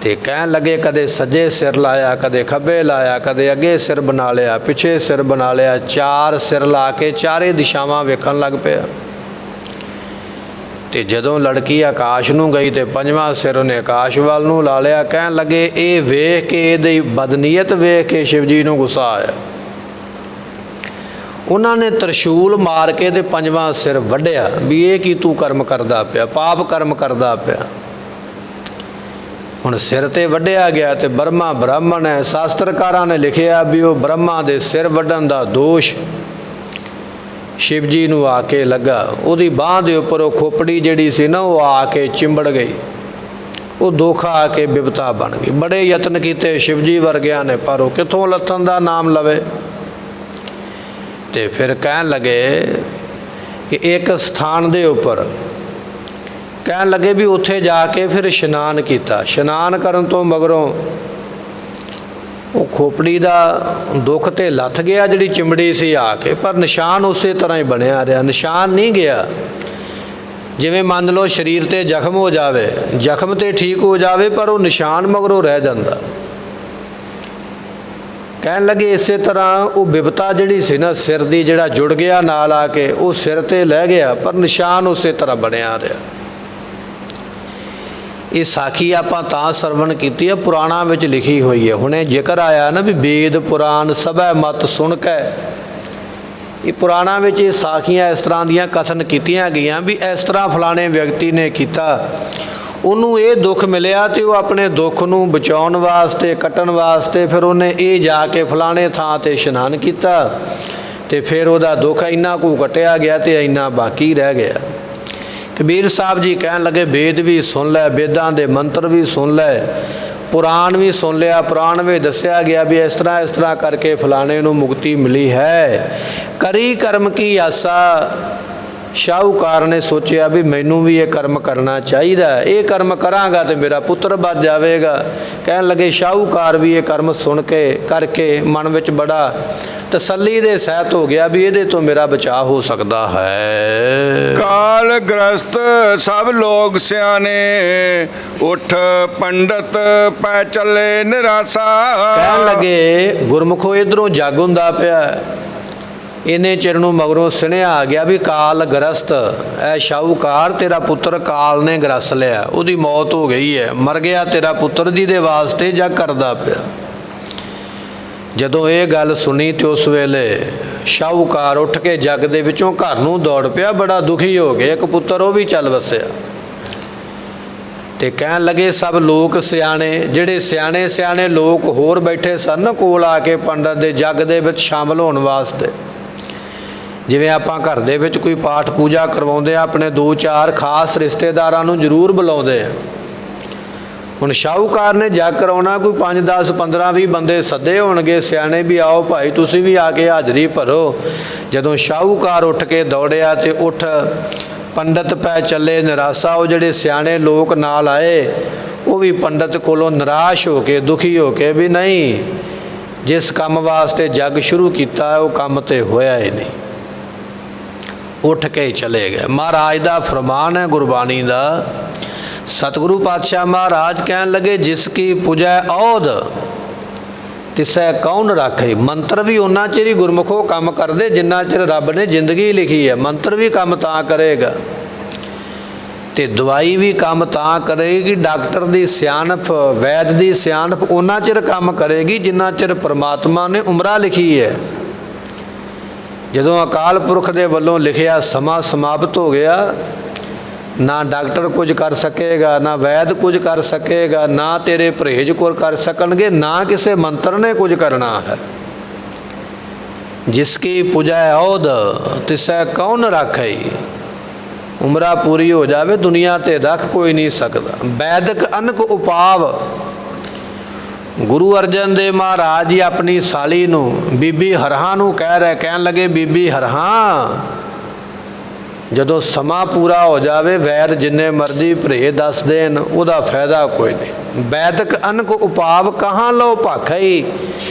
ਤੇ ਕਹਿਣ ਲੱਗੇ ਕਦੇ ਸੱਜੇ ਸਿਰ ਲਾਇਆ, ਕਦੇ ਖੱਬੇ ਲਾਇਆ, ਕਦੇ ਅੱਗੇ ਸਿਰ ਬਣਾ ਲਿਆ, ਪਿੱਛੇ ਸਿਰ ਬਣਾ ਲਿਆ, 4 ਸਿਰ ਲਾ ਕੇ ਚਾਰੇ ਦਿਸ਼ਾਵਾਂ ਵੇਖਣ ਲੱਗ ਪਿਆ। ਤੇ ਜਦੋਂ ਲੜਕੀ ਆਕਾਸ਼ ਨੂੰ ਗਈ ਤੇ 5ਵਾਂ ਸਿਰ ਉਹਨੇ ਆਕਾਸ਼ ਵੱਲ ਨੂੰ ਲਾ ਲਿਆ। ਕਹਿਣ ਲੱਗੇ ਇਹ ਵੇਖ ਕੇ, ਇਹਦੀ ਬਦਨੀਅਤ ਵੇਖ ਕੇ ਸ਼ਿਵ ਜੀ ਨੂੰ ਗੁੱਸਾ ਆਇਆ। ਉਹਨਾਂ ਨੇ ਤਰਸ਼ੂਲ ਮਾਰ ਕੇ ਤੇ 5ਵਾਂ ਸਿਰ ਵੱਢਿਆ ਵੀ ਇਹ ਕੀ ਤੂੰ ਕਰਮ ਕਰਦਾ ਪਿਆ, ਪਾਪ ਕਰਮ ਕਰਦਾ ਪਿਆ। ਹੁਣ ਸਿਰ ਤੇ ਵੱਢਿਆ ਗਿਆ ਤੇ ਬ੍ਰਹਮਾ ਬ੍ਰਾਹਮਣ ਹੈ, ਸ਼ਾਸਤਰਕਾਰਾਂ ਨੇ ਲਿਖਿਆ ਵੀ ਉਹ ਬ੍ਰਹਮਾ ਦੇ ਸਿਰ ਵੱਢਣ ਦਾ ਦੋਸ਼ ਸ਼ਿਵ ਜੀ ਨੂੰ ਆ ਕੇ ਲੱਗਾ। ਉਹਦੀ ਬਾਂਹ ਦੇ ਉੱਪਰ ਉਹ ਖੋਪੜੀ ਜਿਹੜੀ ਸੀ ਨਾ ਉਹ ਆ ਕੇ ਚਿੰਬੜ ਗਈ, ਉਹ ਦੁੱਖ ਆ ਕੇ ਬਿਪਤਾ ਬਣ ਗਈ। ਬੜੇ ਯਤਨ ਕੀਤੇ ਸ਼ਿਵ ਜੀ ਵਰਗਿਆਂ ਨੇ, ਪਰ ਉਹ ਕਿੱਥੋਂ ਲੱਥਣ ਦਾ ਨਾਮ ਲਵੇ। ਤੇ ਫਿਰ ਕਹਿਣ ਲੱਗੇ ਕਿ ਇੱਕ ਸਥਾਨ ਦੇ ਉੱਪਰ, ਕਹਿਣ ਲੱਗੇ ਵੀ ਉੱਥੇ ਜਾ ਕੇ ਫਿਰ ਇਸ਼ਨਾਨ ਕੀਤਾ। ਇਸ਼ਨਾਨ ਕਰਨ ਤੋਂ ਮਗਰੋਂ ਉਹ ਖੋਪੜੀ ਦਾ ਦੁੱਖ ਤੇ ਲੱਥ ਗਿਆ, ਜਿਹੜੀ ਚਿਮੜੀ ਸੀ ਆ ਕੇ, ਪਰ ਨਿਸ਼ਾਨ ਉਸੇ ਤਰ੍ਹਾਂ ਹੀ ਬਣਿਆ ਰਿਹਾ, ਨਿਸ਼ਾਨ ਨਹੀਂ ਗਿਆ। ਜਿਵੇਂ ਮੰਨ ਲਓ ਸਰੀਰ ਤੇ ਜ਼ਖਮ ਹੋ ਜਾਵੇ, ਜ਼ਖਮ ਤੇ ਠੀਕ ਹੋ ਜਾਵੇ ਪਰ ਉਹ ਨਿਸ਼ਾਨ ਮਗਰੋਂ ਰਹਿ ਜਾਂਦਾ। ਕਹਿਣ ਲੱਗੇ ਇਸੇ ਤਰ੍ਹਾਂ ਉਹ ਬਿਪਤਾ ਜਿਹੜੀ ਸੀ ਨਾ ਸਿਰ ਦੀ, ਜਿਹੜਾ ਜੁੜ ਗਿਆ ਨਾਲ ਆ ਕੇ, ਉਹ ਸਿਰ ਤੇ ਲੈ ਗਿਆ ਪਰ ਨਿਸ਼ਾਨ ਉਸੇ ਤਰ੍ਹਾਂ ਬਣਿਆ ਰਿਹਾ। ਇਹ ਸਾਖੀ ਆਪਾਂ ਤਾਂ ਸਰਵਣ ਕੀਤੀ ਹੈ, ਪੁਰਾਣਾਂ ਵਿੱਚ ਲਿਖੀ ਹੋਈ ਹੈ। ਹੁਣੇ ਜ਼ਿਕਰ ਆਇਆ ਨਾ ਵੀ ਵੇਦ ਪੁਰਾਣ ਸਭੈ ਮਤ ਸੁਣ ਕੇ, ਇਹ ਪੁਰਾਣਾਂ ਵਿੱਚ ਇਹ ਸਾਖੀਆਂ ਇਸ ਤਰ੍ਹਾਂ ਦੀਆਂ ਕਥਨ ਕੀਤੀਆਂ ਗਈਆਂ ਵੀ ਇਸ ਤਰ੍ਹਾਂ ਫਲਾਣੇ ਵਿਅਕਤੀ ਨੇ ਕੀਤਾ, ਉਹਨੂੰ ਇਹ ਦੁੱਖ ਮਿਲਿਆ ਤੇ ਉਹ ਆਪਣੇ ਦੁੱਖ ਨੂੰ ਬਚਾਉਣ ਵਾਸਤੇ, ਕੱਟਣ ਵਾਸਤੇ ਫਿਰ ਉਹਨੇ ਇਹ ਜਾ ਕੇ ਫਲਾਣੇ ਥਾਂ ਤੇ ਇਸ਼ਨਾਨ ਕੀਤਾ ਤੇ ਫਿਰ ਉਹਦਾ ਦੁੱਖ ਇੰਨਾ ਕੁ ਕੱਟਿਆ ਗਿਆ ਤੇ ਇੰਨਾ ਬਾਕੀ ਰਹਿ ਗਿਆ। ਕਬੀਰ ਸਾਹਿਬ ਜੀ ਕਹਿਣ ਲੱਗੇ ਵੇਦ ਵੀ ਸੁਣ ਲੈ, ਵੇਦਾਂ ਦੇ ਮੰਤਰ ਵੀ ਸੁਣ ਲੈ, ਪੁਰਾਣ ਵੀ ਸੁਣ ਲਿਆ। ਪੁਰਾਣ ਵਿੱਚ ਦੱਸਿਆ ਗਿਆ ਵੀ ਇਸ ਤਰ੍ਹਾਂ ਕਰਕੇ ਫਲਾਣੇ ਨੂੰ ਮੁਕਤੀ ਮਿਲੀ ਹੈ। ਕਰੀ ਕਰਮ ਕੀ ਆਸਾ, ਸ਼ਾਹੂਕਾਰ ਨੇ ਸੋਚਿਆ ਵੀ ਮੈਨੂੰ ਵੀ ਇਹ ਕਰਮ ਕਰਨਾ ਚਾਹੀਦਾ, ਇਹ ਕਰਮ ਕਰਾਂਗਾ ਤੇ ਮੇਰਾ ਪੁੱਤਰ ਬਚ ਜਾਵੇਗਾ। ਕਹਿਣ ਲੱਗੇ ਸ਼ਾਹੂਕਾਰ ਵੀ ਇਹ ਕਰਮ ਸੁਣ ਕੇ ਕਰਕੇ ਮਨ ਵਿੱਚ ਬੜਾ ਤਸੱਲੀ ਦੇ ਸਹਿਤ ਹੋ ਗਿਆ ਵੀ ਇਹਦੇ ਤੋਂ ਮੇਰਾ ਬਚਾਅ ਹੋ ਸਕਦਾ ਹੈ। ਕਾਲ ਗ੍ਰਸਤ ਸਭ ਲੋਕ ਸਿਆਣੇ, ਉਠ ਪੰਡਤ ਪੈ ਚੱਲੇ ਨਿਰਾਸਾ। ਕਹਿਣ ਲੱਗੇ ਗੁਰਮੁਖੋ ਇਧਰੋਂ ਜੱਗ ਹੁੰਦਾ ਪਿਆ, ਇਹਨੇ ਚਿਰ ਨੂੰ ਮਗਰੋਂ ਸੁਨੇਹਾ ਆ ਗਿਆ ਵੀ ਕਾਲ ਗ੍ਰਸਤ, ਐ ਸ਼ਾਹੂਕਾਰ ਤੇਰਾ ਪੁੱਤਰ ਕਾਲ ਨੇ ਗ੍ਰਸ ਲਿਆ, ਉਹਦੀ ਮੌਤ ਹੋ ਗਈ ਹੈ, ਮਰ ਗਿਆ ਤੇਰਾ ਪੁੱਤਰ, ਜਿਹਦੇ ਵਾਸਤੇ ਜੱਗ ਕਰਦਾ ਪਿਆ। ਜਦੋਂ ਇਹ ਗੱਲ ਸੁਣੀ ਤੇ ਉਸ ਵੇਲੇ ਸ਼ਾਹੂਕਾਰ ਉੱਠ ਕੇ ਜੱਗ ਦੇ ਵਿੱਚੋਂ ਘਰ ਨੂੰ ਦੌੜ ਪਿਆ, ਬੜਾ ਦੁਖੀ ਹੋ ਗਿਆ। ਇੱਕ ਪੁੱਤਰ ਉਹ ਵੀ ਚੱਲ ਵਸਿਆ ਤੇ ਕਹਿਣ ਲੱਗੇ ਸਭ ਲੋਕ ਸਿਆਣੇ, ਜਿਹੜੇ ਸਿਆਣੇ ਸਿਆਣੇ ਲੋਕ ਹੋਰ ਬੈਠੇ ਸਨ ਕੋਲ ਆ ਕੇ ਪੰਡਤ ਦੇ ਜੱਗ ਦੇ ਵਿੱਚ ਸ਼ਾਮਲ ਹੋਣ ਵਾਸਤੇ। ਜਿਵੇਂ ਆਪਾਂ ਘਰ ਦੇ ਵਿੱਚ ਕੋਈ ਪਾਠ ਪੂਜਾ ਕਰਵਾਉਂਦੇ ਆ, ਆਪਣੇ 2-4 ਖਾਸ ਰਿਸ਼ਤੇਦਾਰਾਂ ਨੂੰ ਜ਼ਰੂਰ ਬੁਲਾਉਂਦੇ ਆ। ਹੁਣ ਸ਼ਾਹੂਕਾਰ ਨੇ ਜੱਗ ਕਰਾਉਣਾ, ਕੋਈ 5-10 15-20 ਬੰਦੇ ਸੱਦੇ ਹੋਣਗੇ ਸਿਆਣੇ ਵੀ, ਆਓ ਭਾਈ ਤੁਸੀਂ ਵੀ ਆ ਕੇ ਹਾਜ਼ਰੀ ਭਰੋ। ਜਦੋਂ ਸ਼ਾਹੂਕਾਰ ਉੱਠ ਕੇ ਦੌੜਿਆ ਤੇ ਉੱਠ ਪੰਡਤ ਪੈ ਚੱਲੇ ਨਿਰਾਸ਼ਾ। ਉਹ ਜਿਹੜੇ ਸਿਆਣੇ ਲੋਕ ਨਾਲ ਆਏ ਉਹ ਵੀ ਪੰਡਤ ਕੋਲੋਂ ਨਿਰਾਸ਼ ਹੋ ਕੇ ਦੁਖੀ ਹੋ ਕੇ ਵੀ ਨਹੀਂ, ਜਿਸ ਕੰਮ ਵਾਸਤੇ ਜੱਗ ਸ਼ੁਰੂ ਕੀਤਾ ਉਹ ਕੰਮ ਤੇ ਹੋਇਆ ਹੀ ਨਹੀਂ, ਉੱਠ ਕੇ ਹੀ ਚਲੇ ਗਏ। ਮਹਾਰਾਜ ਦਾ ਫਰਮਾਨ ਹੈ ਗੁਰਬਾਣੀ ਦਾ। ਸਤਿਗੁਰੂ ਪਾਤਸ਼ਾਹ ਮਹਾਰਾਜ ਕਹਿਣ ਲੱਗੇ ਜਿਸ ਕੀ ਪੁਜੈ ਔਧ ਤਿਸੈ ਕੌਣ ਰਾਖੇ। ਮੰਤਰ ਵੀ ਉਹਨਾਂ ਚਿਰ ਹੀ ਗੁਰਮੁਖੋ ਕੰਮ ਕਰਦੇ ਜਿੰਨਾ ਚਿਰ ਰੱਬ ਨੇ ਜ਼ਿੰਦਗੀ ਲਿਖੀ ਹੈ। ਮੰਤਰ ਵੀ ਕੰਮ ਤਾਂ ਕਰੇਗਾ ਤੇ ਦਵਾਈ ਵੀ ਕੰਮ ਤਾਂ ਕਰੇਗੀ। ਡਾਕਟਰ ਦੀ ਸਿਆਣਪ, ਵੈਦ ਦੀ ਸਿਆਣਪ ਉਹਨਾਂ ਚਿਰ ਕੰਮ ਕਰੇਗੀ ਜਿੰਨਾ ਚਿਰ ਪਰਮਾਤਮਾ ਨੇ ਉਮਰਾਂ ਲਿਖੀ ਹੈ। ਜਦੋਂ ਅਕਾਲ ਪੁਰਖ ਦੇ ਵੱਲੋਂ ਲਿਖਿਆ ਸਮਾਂ ਸਮਾਪਤ ਹੋ ਗਿਆ, ਨਾ ਡਾਕਟਰ ਕੁਝ ਕਰ ਸਕੇਗਾ, ਨਾ ਵੈਦ ਕੁਝ ਕਰ ਸਕੇਗਾ, ਨਾ ਤੇਰੇ ਪਰਹੇਜ਼ ਕੁਝ ਕਰ ਸਕਣਗੇ, ਨਾ ਕਿਸੇ ਮੰਤਰ ਨੇ ਕੁਝ ਕਰਨਾ ਹੈ। ਜਿਸ ਕੀ ਪੁਜੈ ਔਧ ਤਿਸੈ ਕੌਣ ਰਾਖੈ। ਉਮਰਾਂ ਪੂਰੀ ਹੋ ਜਾਵੇ ਦੁਨੀਆ ਤੇ ਰੱਖ ਕੋਈ ਨਹੀਂ ਸਕਦਾ। ਵੈਦਿਕ ਅਨਕ ਉਪਾਵ। ਗੁਰੂ ਅਰਜਨ ਦੇਵ ਮਹਾਰਾਜ ਜੀ ਆਪਣੀ ਸਾਲੀ ਨੂੰ ਬੀਬੀ ਹਰਹਾਂ ਨੂੰ ਕਹਿ ਰਹੇ, ਕਹਿਣ ਲੱਗੇ ਬੀਬੀ ਹਰਹਾਂ ਜਦੋਂ ਸਮਾਂ ਪੂਰਾ ਹੋ ਜਾਵੇ ਵੈਦ ਜਿੰਨੇ ਮਰਜ਼ੀ ਪਰਹੇਜ਼ ਦੱਸ ਦੇਣ ਉਹਦਾ ਫਾਇਦਾ ਕੋਈ ਨਹੀਂ। ਵੈਦਿਕ ਅਨਕ ਉਪਾਵ ਕਹਾਂ ਲਓ ਭਾਖਈ।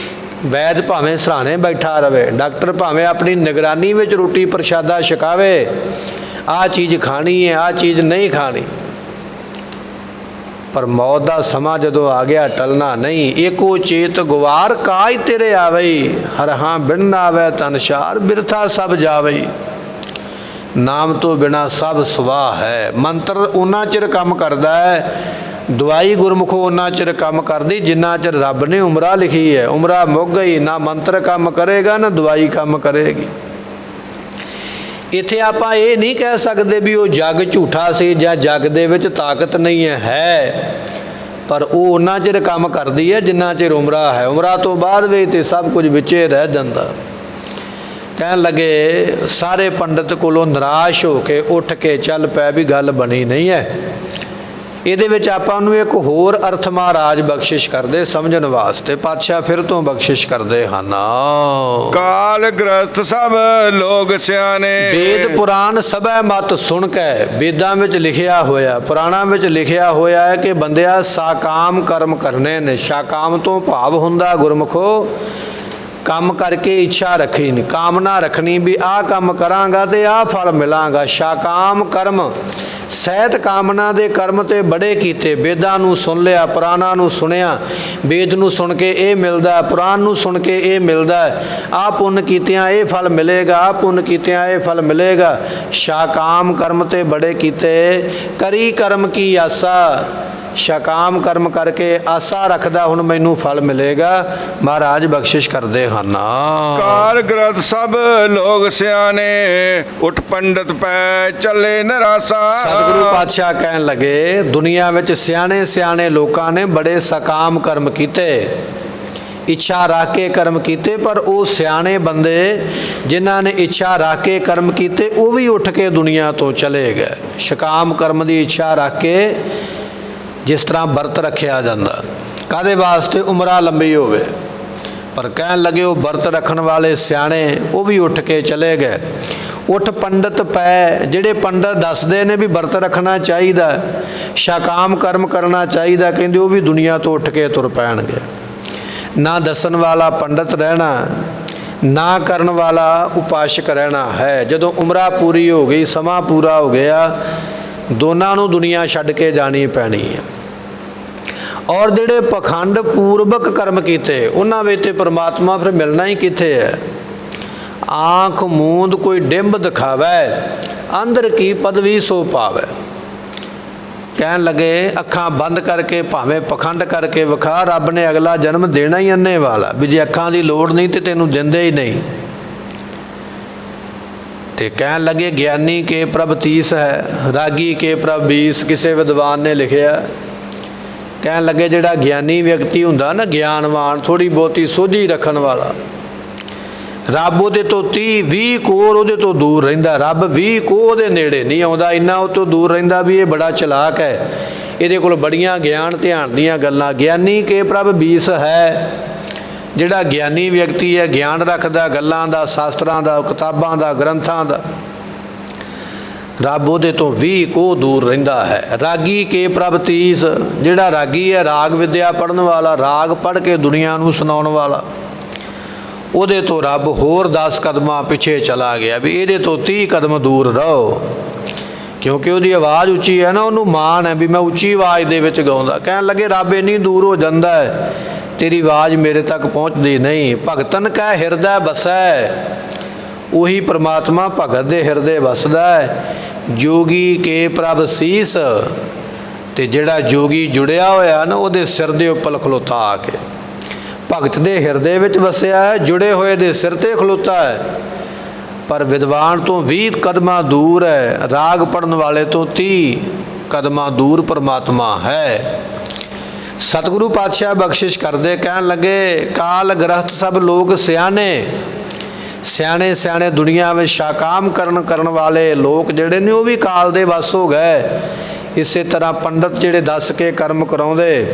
ਵੈਦ ਭਾਵੇਂ ਸਰਾਣੇ ਬੈਠਾ ਰਵੇ, ਡਾਕਟਰ ਭਾਵੇਂ ਆਪਣੀ ਨਿਗਰਾਨੀ ਵਿੱਚ ਰੋਟੀ ਪ੍ਰਸ਼ਾਦਾ ਛਕਾਵੇ, ਆਹ ਚੀਜ਼ ਖਾਣੀ ਹੈ ਆਹ ਚੀਜ਼ ਨਹੀਂ ਖਾਣੀ, ਪਰ ਮੌਤ ਦਾ ਸਮਾਂ ਜਦੋਂ ਆ ਗਿਆ ਟਲਣਾ ਨਹੀਂ। ਏਕੋ ਚੇਤ ਗੁਵਾਰ ਕਾਜ ਤੇਰੇ ਆਵਈ, ਹਰਹਾਂ ਬਿਨ ਨਾ ਆਵੇ ਤਨਸ਼ਾਰ ਬਿਰਥਾ ਸਭ ਜਾਵਈ। ਨਾਮ ਤੋਂ ਬਿਨਾ ਸਭ ਸਵਾਹ ਹੈ। ਮੰਤਰ ਉਹਨਾਂ ਚਿਰ ਕੰਮ ਕਰਦਾ ਹੈ, ਦਵਾਈ ਗੁਰਮੁਖੋ ਉਹਨਾਂ ਚਿਰ ਕੰਮ ਕਰਦੀ ਜਿੰਨਾ ਚਿਰ ਰੱਬ ਨੇ ਉਮਰਾਂ ਲਿਖੀ ਹੈ। ਉਮਰਾਂ ਮੁੱਕ ਗਈ, ਨਾ ਮੰਤਰ ਕੰਮ ਕਰੇਗਾ ਨਾ ਦਵਾਈ ਕੰਮ ਕਰੇਗੀ। ਇੱਥੇ ਆਪਾਂ ਇਹ ਨਹੀਂ ਕਹਿ ਸਕਦੇ ਵੀ ਉਹ ਜੱਗ ਝੂਠਾ ਸੀ ਜਾਂ ਜੱਗ ਦੇ ਵਿੱਚ ਤਾਕਤ ਨਹੀਂ ਹੈ, ਪਰ ਉਹ ਉਹਨਾਂ ਚਿਰ ਕੰਮ ਕਰਦੀ ਹੈ ਜਿੰਨਾ ਚਿਰ ਉਮਰਾਂ ਹੈ। ਉਮਰਾਂ ਤੋਂ ਬਾਅਦ ਵੀ ਤੇ ਸਭ ਕੁਝ ਵਿੱਚੇ ਰਹਿ ਜਾਂਦਾ। ਕਹਿਣ ਲੱਗੇ ਸਾਰੇ ਪੰਡਤ ਕੋਲੋਂ ਨਿਰਾਸ਼ ਹੋ ਕੇ ਉੱਠ ਕੇ ਚੱਲ ਪੈ ਵੀ ਗੱਲ ਬਣੀ ਨਹੀਂ ਹੈ। ਇਹਦੇ ਵਿੱਚ ਆਪਾਂ ਨੂੰ ਇੱਕ ਹੋਰ ਅਰਥ ਮਹਾਰਾਜ ਬਖਸ਼ਿਸ਼ ਕਰਦੇ ਸਮਝਣ ਵਾਸਤੇ। ਪਾਤਸ਼ਾਹ ਫਿਰ ਤੋਂ ਬਖਸ਼ਿਸ਼ ਕਰਦੇ ਹਨ। ਕਾਲ ਗ੍ਰਸਥ ਸਭ ਲੋਕ ਸਿਆਣੇ, ਵੇਦ ਪੁਰਾਣ ਸਭੈ ਮਤ ਸੁਣ ਕੇ। ਵੇਦਾਂ ਵਿੱਚ ਲਿਖਿਆ ਹੋਇਆ, ਪੁਰਾਣਾਂ ਵਿੱਚ ਲਿਖਿਆ ਹੋਇਆ ਹੈ ਕਿ ਬੰਦਿਆ ਸਾਕਾਮ ਕਰਮ ਕਰਨੇ ਨੇ। ਸ਼ਾਕਾਮ ਤੋਂ ਭਾਵ ਹੁੰਦਾ ਗੁਰਮੁਖੋ ਕੰਮ ਕਰਕੇ ਇੱਛਾ ਰੱਖੀ ਨਹੀਂ, ਕਾਮਨਾ ਰੱਖਣੀ ਵੀ ਆਹ ਕੰਮ ਕਰਾਂਗਾ ਤੇ ਆਹ ਫਲ ਮਿਲਾਂਗਾ। ਸ਼ਾਕਾਮ ਕਰਮ ਸਹਿਤ ਕਾਮਨਾ ਦੇ ਕਰਮ ਤੇ ਬੜੇ ਕੀਤੇ। ਵੇਦਾਂ ਨੂੰ ਸੁਣ ਲਿਆ, ਪੁਰਾਣਾਂ ਨੂੰ ਸੁਣਿਆ, ਵੇਦ ਨੂੰ ਸੁਣ ਕੇ ਇਹ ਮਿਲਦਾ, ਪੁਰਾਣ ਨੂੰ ਸੁਣ ਕੇ ਇਹ ਮਿਲਦਾ, ਆਹ ਪੁੰਨ ਕੀਤਿਆਂ ਇਹ ਫਲ ਮਿਲੇਗਾ, ਆਹ ਪੁੰਨ ਕੀਤਿਆਂ ਇਹ ਫਲ ਮਿਲੇਗਾ। ਸ਼ਾਕਾਮ ਕਰਮ ਤੇ ਬੜੇ ਕੀਤੇ, ਕਰੀ ਕਰਮ ਕੀ ਆਸਾ। ਸ਼ਾਕਾਮ ਕਰਮ ਕਰਕੇ ਆਸਾ ਰੱਖਦਾ ਹੁਣ ਮੈਨੂੰ ਫਲ ਮਿਲੇਗਾ। ਮਹਾਰਾਜ ਬਖਸ਼ਿਸ਼ ਕਰਦੇ ਹਨ। ਕਾਲ ਗ੍ਰਸਥ ਸਭ ਲੋਕ ਸਿਆਣੇ, ਉਠ ਪੰਡਤ ਪੈ ਚੱਲੇ ਨਿਰਾਸ਼ਾ। ਸਤਿਗੁਰੂ ਪਾਤਸ਼ਾਹ ਕਹਿਣ ਲੱਗੇ ਦੁਨੀਆ ਵਿੱਚ ਸਿਆਣੇ ਸਿਆਣੇ ਲੋਕਾਂ ਨੇ ਬੜੇ ਸਕਾਮ ਕਰਮ ਕੀਤੇ, ਇੱਛਾ ਰੱਖ ਕੇ ਕਰਮ ਕੀਤੇ, ਪਰ ਉਹ ਸਿਆਣੇ ਬੰਦੇ ਜਿਨ੍ਹਾਂ ਨੇ ਇੱਛਾ ਰੱਖ ਕੇ ਕਰਮ ਕੀਤੇ ਉਹ ਵੀ ਉੱਠ ਕੇ ਦੁਨੀਆ ਤੋਂ ਚਲੇ ਗਏ। ਸਕਾਮ ਕਰਮ ਦੀ ਇੱਛਾ ਰੱਖ ਕੇ, ਜਿਸ ਤਰ੍ਹਾਂ ਵਰਤ ਰੱਖਿਆ ਜਾਂਦਾ ਕਾਹਦੇ ਵਾਸਤੇ, ਉਮਰਾਂ ਲੰਬੀ ਹੋਵੇ, ਪਰ ਕਹਿਣ ਲੱਗੇ ਉਹ ਵਰਤ ਰੱਖਣ ਵਾਲੇ ਸਿਆਣੇ ਉਹ ਵੀ ਉੱਠ ਕੇ ਚਲੇ ਗਏ। ਉੱਠ ਪੰਡਤ ਪੈ, ਜਿਹੜੇ ਪੰਡਤ ਦੱਸਦੇ ਨੇ ਵੀ ਵਰਤ ਰੱਖਣਾ ਚਾਹੀਦਾ, ਸ਼ਾਕਾਮ ਕਰਮ ਕਰਨਾ ਚਾਹੀਦਾ, ਕਹਿੰਦੇ ਉਹ ਵੀ ਦੁਨੀਆ ਤੋਂ ਉੱਠ ਕੇ ਤੁਰ ਪੈਣਗੇ। ਨਾ ਦੱਸਣ ਵਾਲਾ ਪੰਡਤ ਰਹਿਣਾ, ਨਾ ਕਰਨ ਵਾਲਾ ਉਪਾਸ਼ਕ ਰਹਿਣਾ ਹੈ। ਜਦੋਂ ਉਮਰਾਂ ਪੂਰੀ ਹੋ ਗਈ, ਸਮਾਂ ਪੂਰਾ ਹੋ ਗਿਆ, ਦੋਨਾਂ ਨੂੰ ਦੁਨੀਆ ਛੱਡ ਕੇ ਜਾਣੀ ਪੈਣੀ ਹੈ। ਔਰ ਜਿਹੜੇ ਪਖੰਡ ਪੂਰਵਕ ਕਰਮ ਕੀਤੇ ਉਹਨਾਂ ਵਿੱਚ ਤੇ ਪਰਮਾਤਮਾ ਫਿਰ ਮਿਲਣਾ ਹੀ ਕਿੱਥੇ ਹੈ। ਆਂਖ ਮੂੰਦ ਕੋਈ ਡਿੰਬ ਦਿਖਾਵੇ, ਅੰਦਰ ਕੀ ਪਦਵੀ ਸੋ ਪਾਵੇ। ਕਹਿਣ ਲੱਗੇ ਅੱਖਾਂ ਬੰਦ ਕਰਕੇ ਭਾਵੇਂ ਪਖੰਡ ਕਰਕੇ ਵਿਖਾ, ਰੱਬ ਨੇ ਅਗਲਾ ਜਨਮ ਦੇਣਾ ਹੀ ਅੰਨੇ ਵਾਲਾ, ਵੀ ਜੇ ਅੱਖਾਂ ਦੀ ਲੋੜ ਨਹੀਂ ਤੇ ਤੈਨੂੰ ਦਿੰਦੇ ਹੀ ਨਹੀਂ। ਤੇ ਕਹਿਣ ਲੱਗੇ ਗਿਆਨੀ ਕੇ ਪ੍ਰਭ 30 ਹੈ, ਰਾਗੀ ਕੇ ਪ੍ਰਭ 20। ਕਿਸੇ ਵਿਦਵਾਨ ਨੇ ਲਿਖਿਆ, ਕਹਿਣ ਲੱਗੇ ਜਿਹੜਾ ਗਿਆਨੀ ਵਿਅਕਤੀ ਹੁੰਦਾ ਨਾ, ਗਿਆਨਵਾਨ, ਥੋੜ੍ਹੀ ਬਹੁਤੀ ਸੋਝੀ ਰੱਖਣ ਵਾਲਾ, ਰੱਬ ਉਹਦੇ ਤੋਂ 30-20 ਕੋਰ ਉਹਦੇ ਤੋਂ ਦੂਰ ਰਹਿੰਦਾ। ਰੱਬ 20 ਕੋਹ ਉਹਦੇ ਨੇੜੇ ਨਹੀਂ ਆਉਂਦਾ, ਇੰਨਾ ਉਹ ਤੋਂ ਦੂਰ ਰਹਿੰਦਾ ਵੀ ਇਹ ਬੜਾ ਚਲਾਕ ਹੈ, ਇਹਦੇ ਕੋਲ ਬੜੀਆਂ ਗਿਆਨ ਧਿਆਨ ਦੀਆਂ ਗੱਲਾਂ। ਗਿਆਨੀ ਕੇ ਪ੍ਰਭ 20 ਹੈ, ਜਿਹੜਾ ਗਿਆਨੀ ਵਿਅਕਤੀ ਹੈ, ਗਿਆਨ ਰੱਖਦਾ ਗੱਲਾਂ ਦਾ, ਸ਼ਾਸਤਰਾਂ ਦਾ, ਕਿਤਾਬਾਂ ਦਾ, ਗ੍ਰੰਥਾਂ ਦਾ, ਰੱਬ ਉਹਦੇ ਤੋਂ 20 ਕੋਹ ਦੂਰ ਰਹਿੰਦਾ ਹੈ। ਰਾਗੀ ਕੇ ਪ੍ਰਭ 30, ਜਿਹੜਾ ਰਾਗੀ ਹੈ, ਰਾਗ ਵਿਦਿਆ ਪੜ੍ਹਨ ਵਾਲਾ, ਰਾਗ ਪੜ੍ਹ ਕੇ ਦੁਨੀਆ ਨੂੰ ਸੁਣਾਉਣ ਵਾਲਾ, ਉਹਦੇ ਤੋਂ ਰੱਬ ਹੋਰ 10 ਕਦਮਾਂ ਪਿੱਛੇ ਚਲਾ ਗਿਆ, ਵੀ ਇਹਦੇ ਤੋਂ 30 ਕਦਮ ਦੂਰ ਰਹੋ, ਕਿਉਂਕਿ ਉਹਦੀ ਆਵਾਜ਼ ਉੱਚੀ ਹੈ ਨਾ, ਉਹਨੂੰ ਮਾਣ ਹੈ ਵੀ ਮੈਂ ਉੱਚੀ ਆਵਾਜ਼ ਦੇ ਵਿੱਚ ਗਾਉਂਦਾ। ਕਹਿਣ ਲੱਗੇ ਰੱਬ ਇੰਨੀ ਦੂਰ ਹੋ ਜਾਂਦਾ ਹੈ, ਤੇਰੀ ਆਵਾਜ਼ ਮੇਰੇ ਤੱਕ ਪਹੁੰਚਦੀ ਨਹੀਂ। ਭਗਤਨ ਕੈ ਹਿਰਦੈ ਵਸੈ, ਉਹੀ ਪ੍ਰਮਾਤਮਾ ਭਗਤ ਦੇ ਹਿਰਦੇ ਵਸਦਾ ਹੈ। ਜੋਗੀ ਕੇ ਪ੍ਰਭ ਸੀਸ, ਤੇ ਜਿਹੜਾ ਜੋਗੀ ਜੁੜਿਆ ਹੋਇਆ ਨਾ, ਉਹਦੇ ਸਿਰ ਦੇ ਉੱਪਰ ਖਲੋਤਾ ਆ ਕੇ, ਭਗਤ ਦੇ ਹਿਰਦੇ ਵਿੱਚ ਵਸਿਆ ਹੈ, ਜੁੜੇ ਹੋਏ ਦੇ ਸਿਰ ਤੇ ਖਲੋਤਾ ਹੈ। ਪਰ ਵਿਦਵਾਨ ਤੋਂ 20 ਕਦਮਾਂ ਦੂਰ ਹੈ, ਰਾਗ ਪੜ੍ਹਨ ਵਾਲੇ ਤੋਂ 30 ਕਦਮਾਂ ਦੂਰ ਪਰਮਾਤਮਾ ਹੈ। ਸਤਿਗੁਰੂ ਪਾਤਸ਼ਾਹ ਬਖਸ਼ਿਸ਼ ਕਰਦੇ, ਕਹਿਣ ਲੱਗੇ ਕਾਲ ਗ੍ਰਸਤ ਸਭ ਲੋਕ ਸਿਆਣੇ, ਸਿਆਣੇ ਸਿਆਣੇ ਦੁਨੀਆ ਵਿੱਚ ਸ਼ਾਕਾਮ ਕਰਨ ਵਾਲੇ ਲੋਕ ਜਿਹੜੇ ਨੇ ਉਹ ਵੀ ਕਾਲ ਦੇ ਵੱਸ ਹੋ ਗਏ। ਇਸੇ ਤਰ੍ਹਾਂ ਪੰਡਤ ਜਿਹੜੇ ਦੱਸ ਕੇ ਕਰਮ ਕਰਾਉਂਦੇ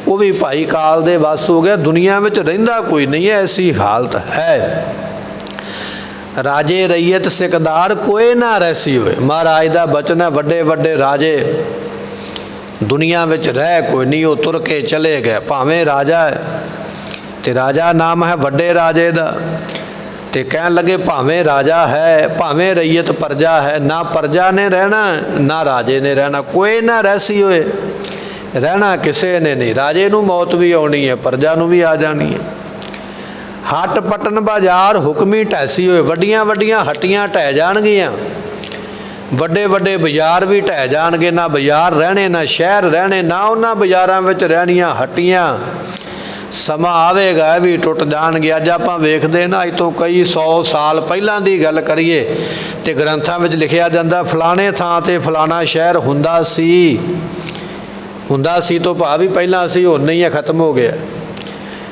ਉਹ ਵੀ ਭਾਈ ਕਾਲ ਦੇ ਵੱਸ ਹੋ ਗਏ। ਦੁਨੀਆ ਵਿੱਚ ਰਹਿੰਦਾ ਕੋਈ ਨਹੀਂ ਹੈ, ਐਸੀ ਹਾਲਤ ਹੈ। ਰਾਜੇ ਰਈਅਤ ਸਿਕਦਾਰ ਕੋਏ ਨਾ ਰਹਿਸੀ ਹੋਏ, ਮਹਾਰਾਜ ਦਾ ਬਚਨ ਹੈ। ਵੱਡੇ ਵੱਡੇ ਰਾਜੇ ਦੁਨੀਆ ਵਿੱਚ ਰਹਿ ਕੋਈ ਨਹੀਂ, ਉਹ ਤੁਰ ਕੇ ਚਲੇ ਗਏ। ਭਾਵੇਂ ਰਾਜਾ ਹੈ ਤੇ ਰਾਜਾ ਨਾਮ ਹੈ ਵੱਡੇ ਰਾਜੇ ਦਾ, ਤੇ ਕਹਿਣ ਲੱਗੇ ਭਾਵੇਂ ਰਾਜਾ ਹੈ, ਭਾਵੇਂ ਰਈਅਤ ਪ੍ਰਜਾ ਹੈ, ਨਾ ਪ੍ਰਜਾ ਨੇ ਰਹਿਣਾ ਨਾ ਰਾਜੇ ਨੇ ਰਹਿਣਾ, ਕੋਈ ਨਾ ਰਹਿਸੀ ਹੋਏ, ਰਹਿਣਾ ਕਿਸੇ ਨੇ ਨਹੀਂ। ਰਾਜੇ ਨੂੰ ਮੌਤ ਵੀ ਆਉਣੀ ਹੈ, ਪ੍ਰਜਾ ਨੂੰ ਵੀ ਆ ਜਾਣੀ ਹੈ। ਹੱਟ ਪਟਨ ਬਾਜ਼ਾਰ ਹੁਕਮੀ ਢੈਸੀ ਹੋਏ, ਵੱਡੀਆਂ ਵੱਡੀਆਂ ਹੱਟੀਆਂ ਢਹਿ ਜਾਣਗੀਆਂ, ਵੱਡੇ ਵੱਡੇ ਬਾਜ਼ਾਰ ਵੀ ਢਹਿ ਜਾਣਗੇ। ਨਾ ਬਾਜ਼ਾਰ ਰਹਿਣੇ, ਨਾ ਸ਼ਹਿਰ ਰਹਿਣੇ, ਨਾ ਉਹਨਾਂ ਬਾਜ਼ਾਰਾਂ ਵਿੱਚ ਰਹਿਣੀਆਂ ਹੱਟੀਆਂ। ਸਮਾਂ ਆਵੇਗਾ ਇਹ ਵੀ ਟੁੱਟ ਜਾਣਗੇ। ਅੱਜ ਆਪਾਂ ਵੇਖਦੇ ਨਾ, ਅੱਜ ਤੋਂ ਕਈ 100 ਸਾਲ ਪਹਿਲਾਂ ਦੀ ਗੱਲ ਕਰੀਏ ਤੇ ਗ੍ਰੰਥਾਂ ਵਿੱਚ ਲਿਖਿਆ ਜਾਂਦਾ ਫਲਾਣੇ ਥਾਂ ਤੇ ਫਲਾਣਾ ਸ਼ਹਿਰ ਹੁੰਦਾ ਸੀ। ਹੁੰਦਾ ਸੀ ਤੋਂ ਭਾਵ ਵੀ ਪਹਿਲਾਂ ਸੀ, ਹੁਣ ਨਹੀਂ ਹੈ, ਖਤਮ ਹੋ ਗਿਆ।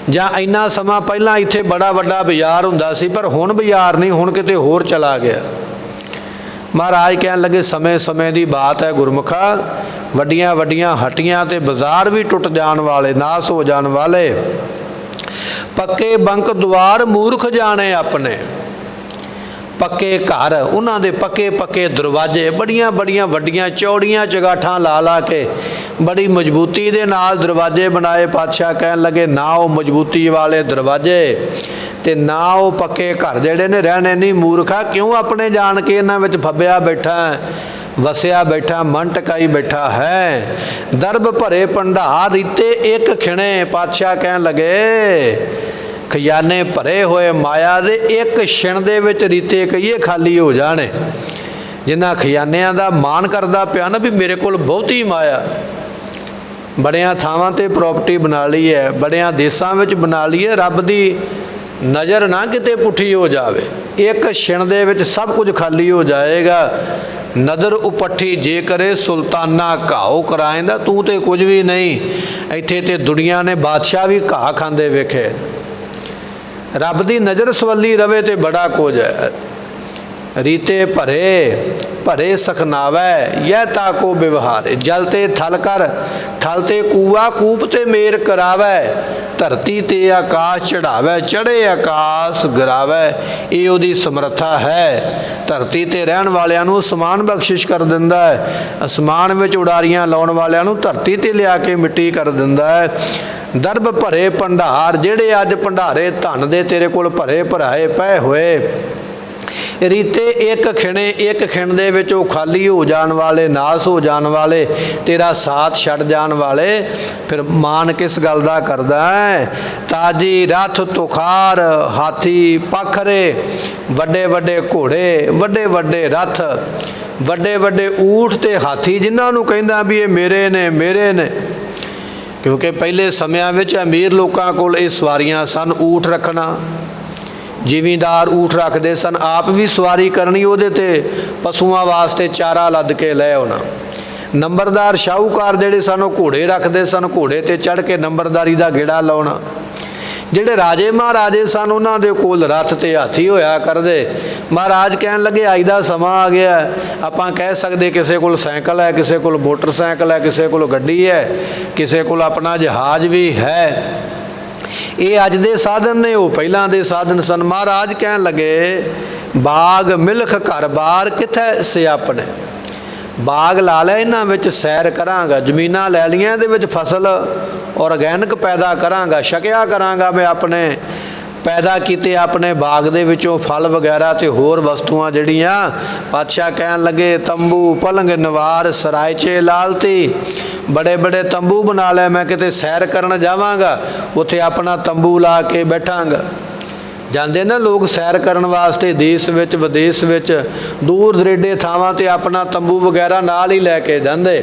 ਜਾਂ ਇੰਨਾ ਸਮਾਂ ਪਹਿਲਾਂ ਇੱਥੇ ਬੜਾ ਵੱਡਾ ਬਾਜ਼ਾਰ ਹੁੰਦਾ ਸੀ, ਪਰ ਹੁਣ ਬਾਜ਼ਾਰ ਨਹੀਂ, ਹੁਣ ਕਿਤੇ ਹੋਰ ਚਲਾ ਗਿਆ। ਮਹਾਰਾਜ ਕਹਿਣ ਲੱਗੇ ਸਮੇਂ ਸਮੇਂ ਦੀ ਬਾਤ ਹੈ ਗੁਰਮੁਖਾ, ਵੱਡੀਆਂ ਵੱਡੀਆਂ ਹੱਟੀਆਂ ਤੇ ਬਾਜ਼ਾਰ ਵੀ ਟੁੱਟ ਜਾਣ ਵਾਲੇ, ਨਾਸ ਹੋ ਜਾਣ ਵਾਲੇ। ਪੱਕੇ ਬੰਕ ਦੁਆਰ ਮੂਰਖ ਜਾਣੇ ਆਪਣੇ, ਪੱਕੇ ਘਰ ਉਹਨਾਂ ਦੇ ਪੱਕੇ ਪੱਕੇ ਦਰਵਾਜ਼ੇ, ਬੜੀਆਂ ਬੜੀਆਂ ਵੱਡੀਆਂ ਚੌੜੀਆਂ ਚਗਾਠਾਂ ਲਾ ਲਾ ਕੇ ਬੜੀ ਮਜ਼ਬੂਤੀ ਦੇ ਨਾਲ ਦਰਵਾਜ਼ੇ ਬਣਾਏ। ਪਾਤਸ਼ਾਹ ਕਹਿਣ ਲੱਗੇ ਨਾ ਉਹ ਮਜ਼ਬੂਤੀ ਵਾਲੇ ਦਰਵਾਜ਼ੇ ਤੇ ਨਾ ਉਹ ਪੱਕੇ ਘਰ ਜਿਹੜੇ ਨੇ ਰਹਿਣੇ ਨਹੀਂ। ਮੂਰਖਾ ਕਿਉਂ ਆਪਣੇ ਜਾਣ ਕੇ ਇਹਨਾਂ ਵਿੱਚ ਫੱਬਿਆ ਬੈਠਾ, ਵਸਿਆ ਬੈਠਾ, ਮਨ ਟਕਾਈ ਬੈਠਾ ਹੈ। ਦਰਬ ਭਰੇ ਭੰਡਾਰ ਰੀਤੇ ਇੱਕ ਖਿਣੇ, ਪਾਤਸ਼ਾਹ ਕਹਿਣ ਲੱਗੇ ਖਜ਼ਾਨੇ ਭਰੇ ਹੋਏ ਮਾਇਆ ਦੇ, ਇੱਕ ਛਿਣ ਦੇ ਵਿੱਚ ਰੀਤੇ ਕਹੀਏ ਖਾਲੀ ਹੋ ਜਾਣੇ। ਜਿਨ੍ਹਾਂ ਖਜ਼ਾਨਿਆਂ ਦਾ ਮਾਣ ਕਰਦਾ ਪਿਆ ਨਾ ਵੀ ਮੇਰੇ ਕੋਲ ਬਹੁਤੀ ਮਾਇਆ, ਬੜਿਆਂ ਥਾਵਾਂ ਤੇ ਪ੍ਰਾਪਰਟੀ ਬਣਾ ਲਈ ਹੈ, ਬੜਿਆਂ ਦੇਸ਼ਾਂ ਵਿੱਚ ਬਣਾ ਲਈ ਹੈ, ਰੱਬ ਦੀ ਨਜ਼ਰ ਨਾ ਕਿਤੇ ਪੁੱਠੀ ਹੋ ਜਾਵੇ। ਇੱਕ ਛਿਣ ਦੇ ਵਿੱਚ ਸਭ ਕੁਝ ਖਾਲੀ ਹੋ ਜਾਏਗਾ। ਨਜ਼ਰ ਉਪੱਠੀ ਜੇ ਕਰੇ ਸੁਲਤਾਨਾ ਘਾਓ ਕਰਾਏਂਦਾ, ਤੂੰ ਤੇ ਕੁਝ ਵੀ ਨਹੀਂ। ਇੱਥੇ ਤੇ ਦੁਨੀਆ ਨੇ ਬਾਦਸ਼ਾਹ ਵੀ ਘਾਹ ਖਾਂਦੇ ਵੇਖੇ। ਰੱਬ ਦੀ ਨਜ਼ਰ ਸਵੱਲੀ ਰਵੇ ਤੇ ਬੜਾ ਕੁਝ ਹੈ। ਰੀਤੇ ਭਰੇ ਭਰੇ ਸਖਨਾਵੈ ਯਹ ਤਾਕੋ ਵਿਵਹਾਰ, ਜਲ ਤੇ ਥਲ ਕਰ, ਥਲ ਤੇ ਕੂਆ, ਕੂਪ ਤੇ ਮੇਰ ਕਰਾਵੈ, ਧਰਤੀ ਤੇ ਆਕਾਸ਼ ਚੜਾਵੈ, ਚੜੇ ਆਕਾਸ਼ ਗਿਰਾਵੈ। ਇਹ ਉਹਦੀ ਸਮਰੱਥਾ ਹੈ। ਧਰਤੀ ਤੇ ਰਹਿਣ ਵਾਲਿਆਂ ਨੂੰ ਅਸਮਾਨ ਬਖਸ਼ਿਸ਼ ਕਰ ਦਿੰਦਾ ਹੈ, ਅਸਮਾਨ ਵਿੱਚ ਉਡਾਰੀਆਂ ਲਾਉਣ ਵਾਲਿਆਂ ਨੂੰ ਧਰਤੀ ਤੇ ਲਿਆ ਕੇ ਮਿੱਟੀ ਕਰ ਦਿੰਦਾ ਹੈ। ਦਰਬ ਭਰੇ ਭੰਡਾਰ, ਜਿਹੜੇ ਅੱਜ ਭੰਡਾਰੇ ਧਨ ਦੇ ਤੇਰੇ ਕੋਲ ਭਰੇ ਭਰਾਏ ਪਏ ਹੋਏ, ਰੀਤੇ ਇੱਕ ਖਿਣੇ, ਇੱਕ ਖਿਣ ਦੇ ਵਿੱਚ ਉਹ ਖਾਲੀ ਹੋ ਜਾਣ ਵਾਲੇ, ਨਾਸ ਹੋ ਜਾਣ ਵਾਲੇ, ਤੇਰਾ ਸਾਥ ਛੱਡ ਜਾਣ ਵਾਲੇ। ਫਿਰ ਮਾਨ ਕਿਸ ਗੱਲ ਦਾ ਕਰਦਾ ਹੈ? ਤਾਜੀ ਰਥ ਤੁਖਾਰ, ਹਾਥੀ ਪਖਰੇ, ਵੱਡੇ ਵੱਡੇ ਘੋੜੇ, ਵੱਡੇ ਵੱਡੇ ਰਥ, ਵੱਡੇ ਵੱਡੇ ਊਠ ਤੇ ਹਾਥੀ, ਜਿਨ੍ਹਾਂ ਨੂੰ ਕਹਿੰਦਾ ਵੀ ਇਹ ਮੇਰੇ ਨੇ ਮੇਰੇ ਨੇ। ਕਿਉਂਕਿ ਪਹਿਲੇ ਸਮਿਆਂ ਵਿੱਚ ਅਮੀਰ ਲੋਕਾਂ ਕੋਲ ਇਹ ਸਵਾਰੀਆਂ ਸਨ, ਊਠ ਰੱਖਣਾ। ਜ਼ਿਮੀਂਦਾਰ ਊਠ ਰੱਖਦੇ ਸਨ, ਆਪ ਵੀ ਸਵਾਰੀ ਕਰਨੀ, ਉਹਦੇ ਤੇ ਪਸ਼ੂਆਂ ਵਾਸਤੇ ਚਾਰਾ ਲੱਦ ਕੇ ਲੈ ਆਉਣਾ। ਨੰਬਰਦਾਰ ਸ਼ਾਹੂਕਾਰ ਜਿਹੜੇ ਸਨ ਉਹ ਘੋੜੇ ਰੱਖਦੇ ਸਨ, ਘੋੜੇ ਤੇ ਚੜ੍ਹ ਕੇ ਨੰਬਰਦਾਰੀ ਦਾ ਗੇੜਾ ਲਾਉਣਾ। ਜਿਹੜੇ ਰਾਜੇ ਮਹਾਰਾਜੇ ਸਨ ਉਹਨਾਂ ਦੇ ਕੋਲ ਰੱਥ ਤੇ ਹਾਥੀ ਹੋਇਆ ਕਰਦੇ। ਮਹਾਰਾਜ ਕਹਿਣ ਲੱਗੇ ਅੱਜ ਦਾ ਸਮਾਂ ਆ ਗਿਆ, ਆਪਾਂ ਕਹਿ ਸਕਦੇ ਕਿਸੇ ਕੋਲ ਸਾਈਕਲ ਹੈ, ਕਿਸੇ ਕੋਲ ਮੋਟਰਸਾਈਕਲ ਹੈ, ਕਿਸੇ ਕੋਲ ਗੱਡੀ ਹੈ, ਕਿਸੇ ਕੋਲ ਆਪਣਾ ਜਹਾਜ਼ ਵੀ ਹੈ। ਇਹ ਅੱਜ ਦੇ ਸਾਧਨ ਨੇ, ਉਹ ਪਹਿਲਾਂ ਦੇ ਸਾਧਨ ਸਨ। ਮਹਾਰਾਜ ਕਹਿਣ ਲੱਗੇ ਬਾਗ ਮਿਲਖ ਘਰ ਬਾਰ ਕਿੱਥੇ ਸਿਆਪਣੇ। ਬਾਗ ਲਾ ਲਿਆ, ਇਹਨਾਂ ਵਿੱਚ ਸੈਰ ਕਰਾਂਗਾ, ਜ਼ਮੀਨਾਂ ਲੈ ਲਈਆਂ, ਇਹਦੇ ਵਿੱਚ ਫਸਲ ਔਰਗੈਨਿਕ ਪੈਦਾ ਕਰਾਂਗਾ, ਛਕਿਆ ਕਰਾਂਗਾ ਮੈਂ ਆਪਣੇ ਪੈਦਾ ਕੀਤੇ ਆਪਣੇ ਬਾਗ ਦੇ ਵਿੱਚੋਂ ਫਲ ਵਗੈਰਾ ਤੇ ਹੋਰ ਵਸਤੂਆਂ ਜਿਹੜੀਆਂ। ਪਾਤਸ਼ਾਹ ਕਹਿਣ ਲੱਗੇ ਤੰਬੂ ਪਲੰਗ ਨਿਵਾਰ ਸਰਾਇਚੇ ਲਾਲਤੀ, ਬੜੇ ਬੜੇ ਤੰਬੂ ਬਣਾ ਲਿਆ, ਮੈਂ ਕਿਤੇ ਸੈਰ ਕਰਨ ਜਾਵਾਂਗਾ ਉੱਥੇ ਆਪਣਾ ਤੰਬੂ ਲਾ ਕੇ ਬੈਠਾਂਗਾ। ਜਾਂਦੇ ਨਾ ਲੋਕ ਸੈਰ ਕਰਨ ਵਾਸਤੇ ਦੇਸ਼ ਵਿੱਚ ਵਿਦੇਸ਼ ਵਿੱਚ, ਦੂਰ ਦਰੇਡੇ ਥਾਵਾਂ 'ਤੇ ਆਪਣਾ ਤੰਬੂ ਵਗੈਰਾ ਨਾਲ ਹੀ ਲੈ ਕੇ ਜਾਂਦੇ,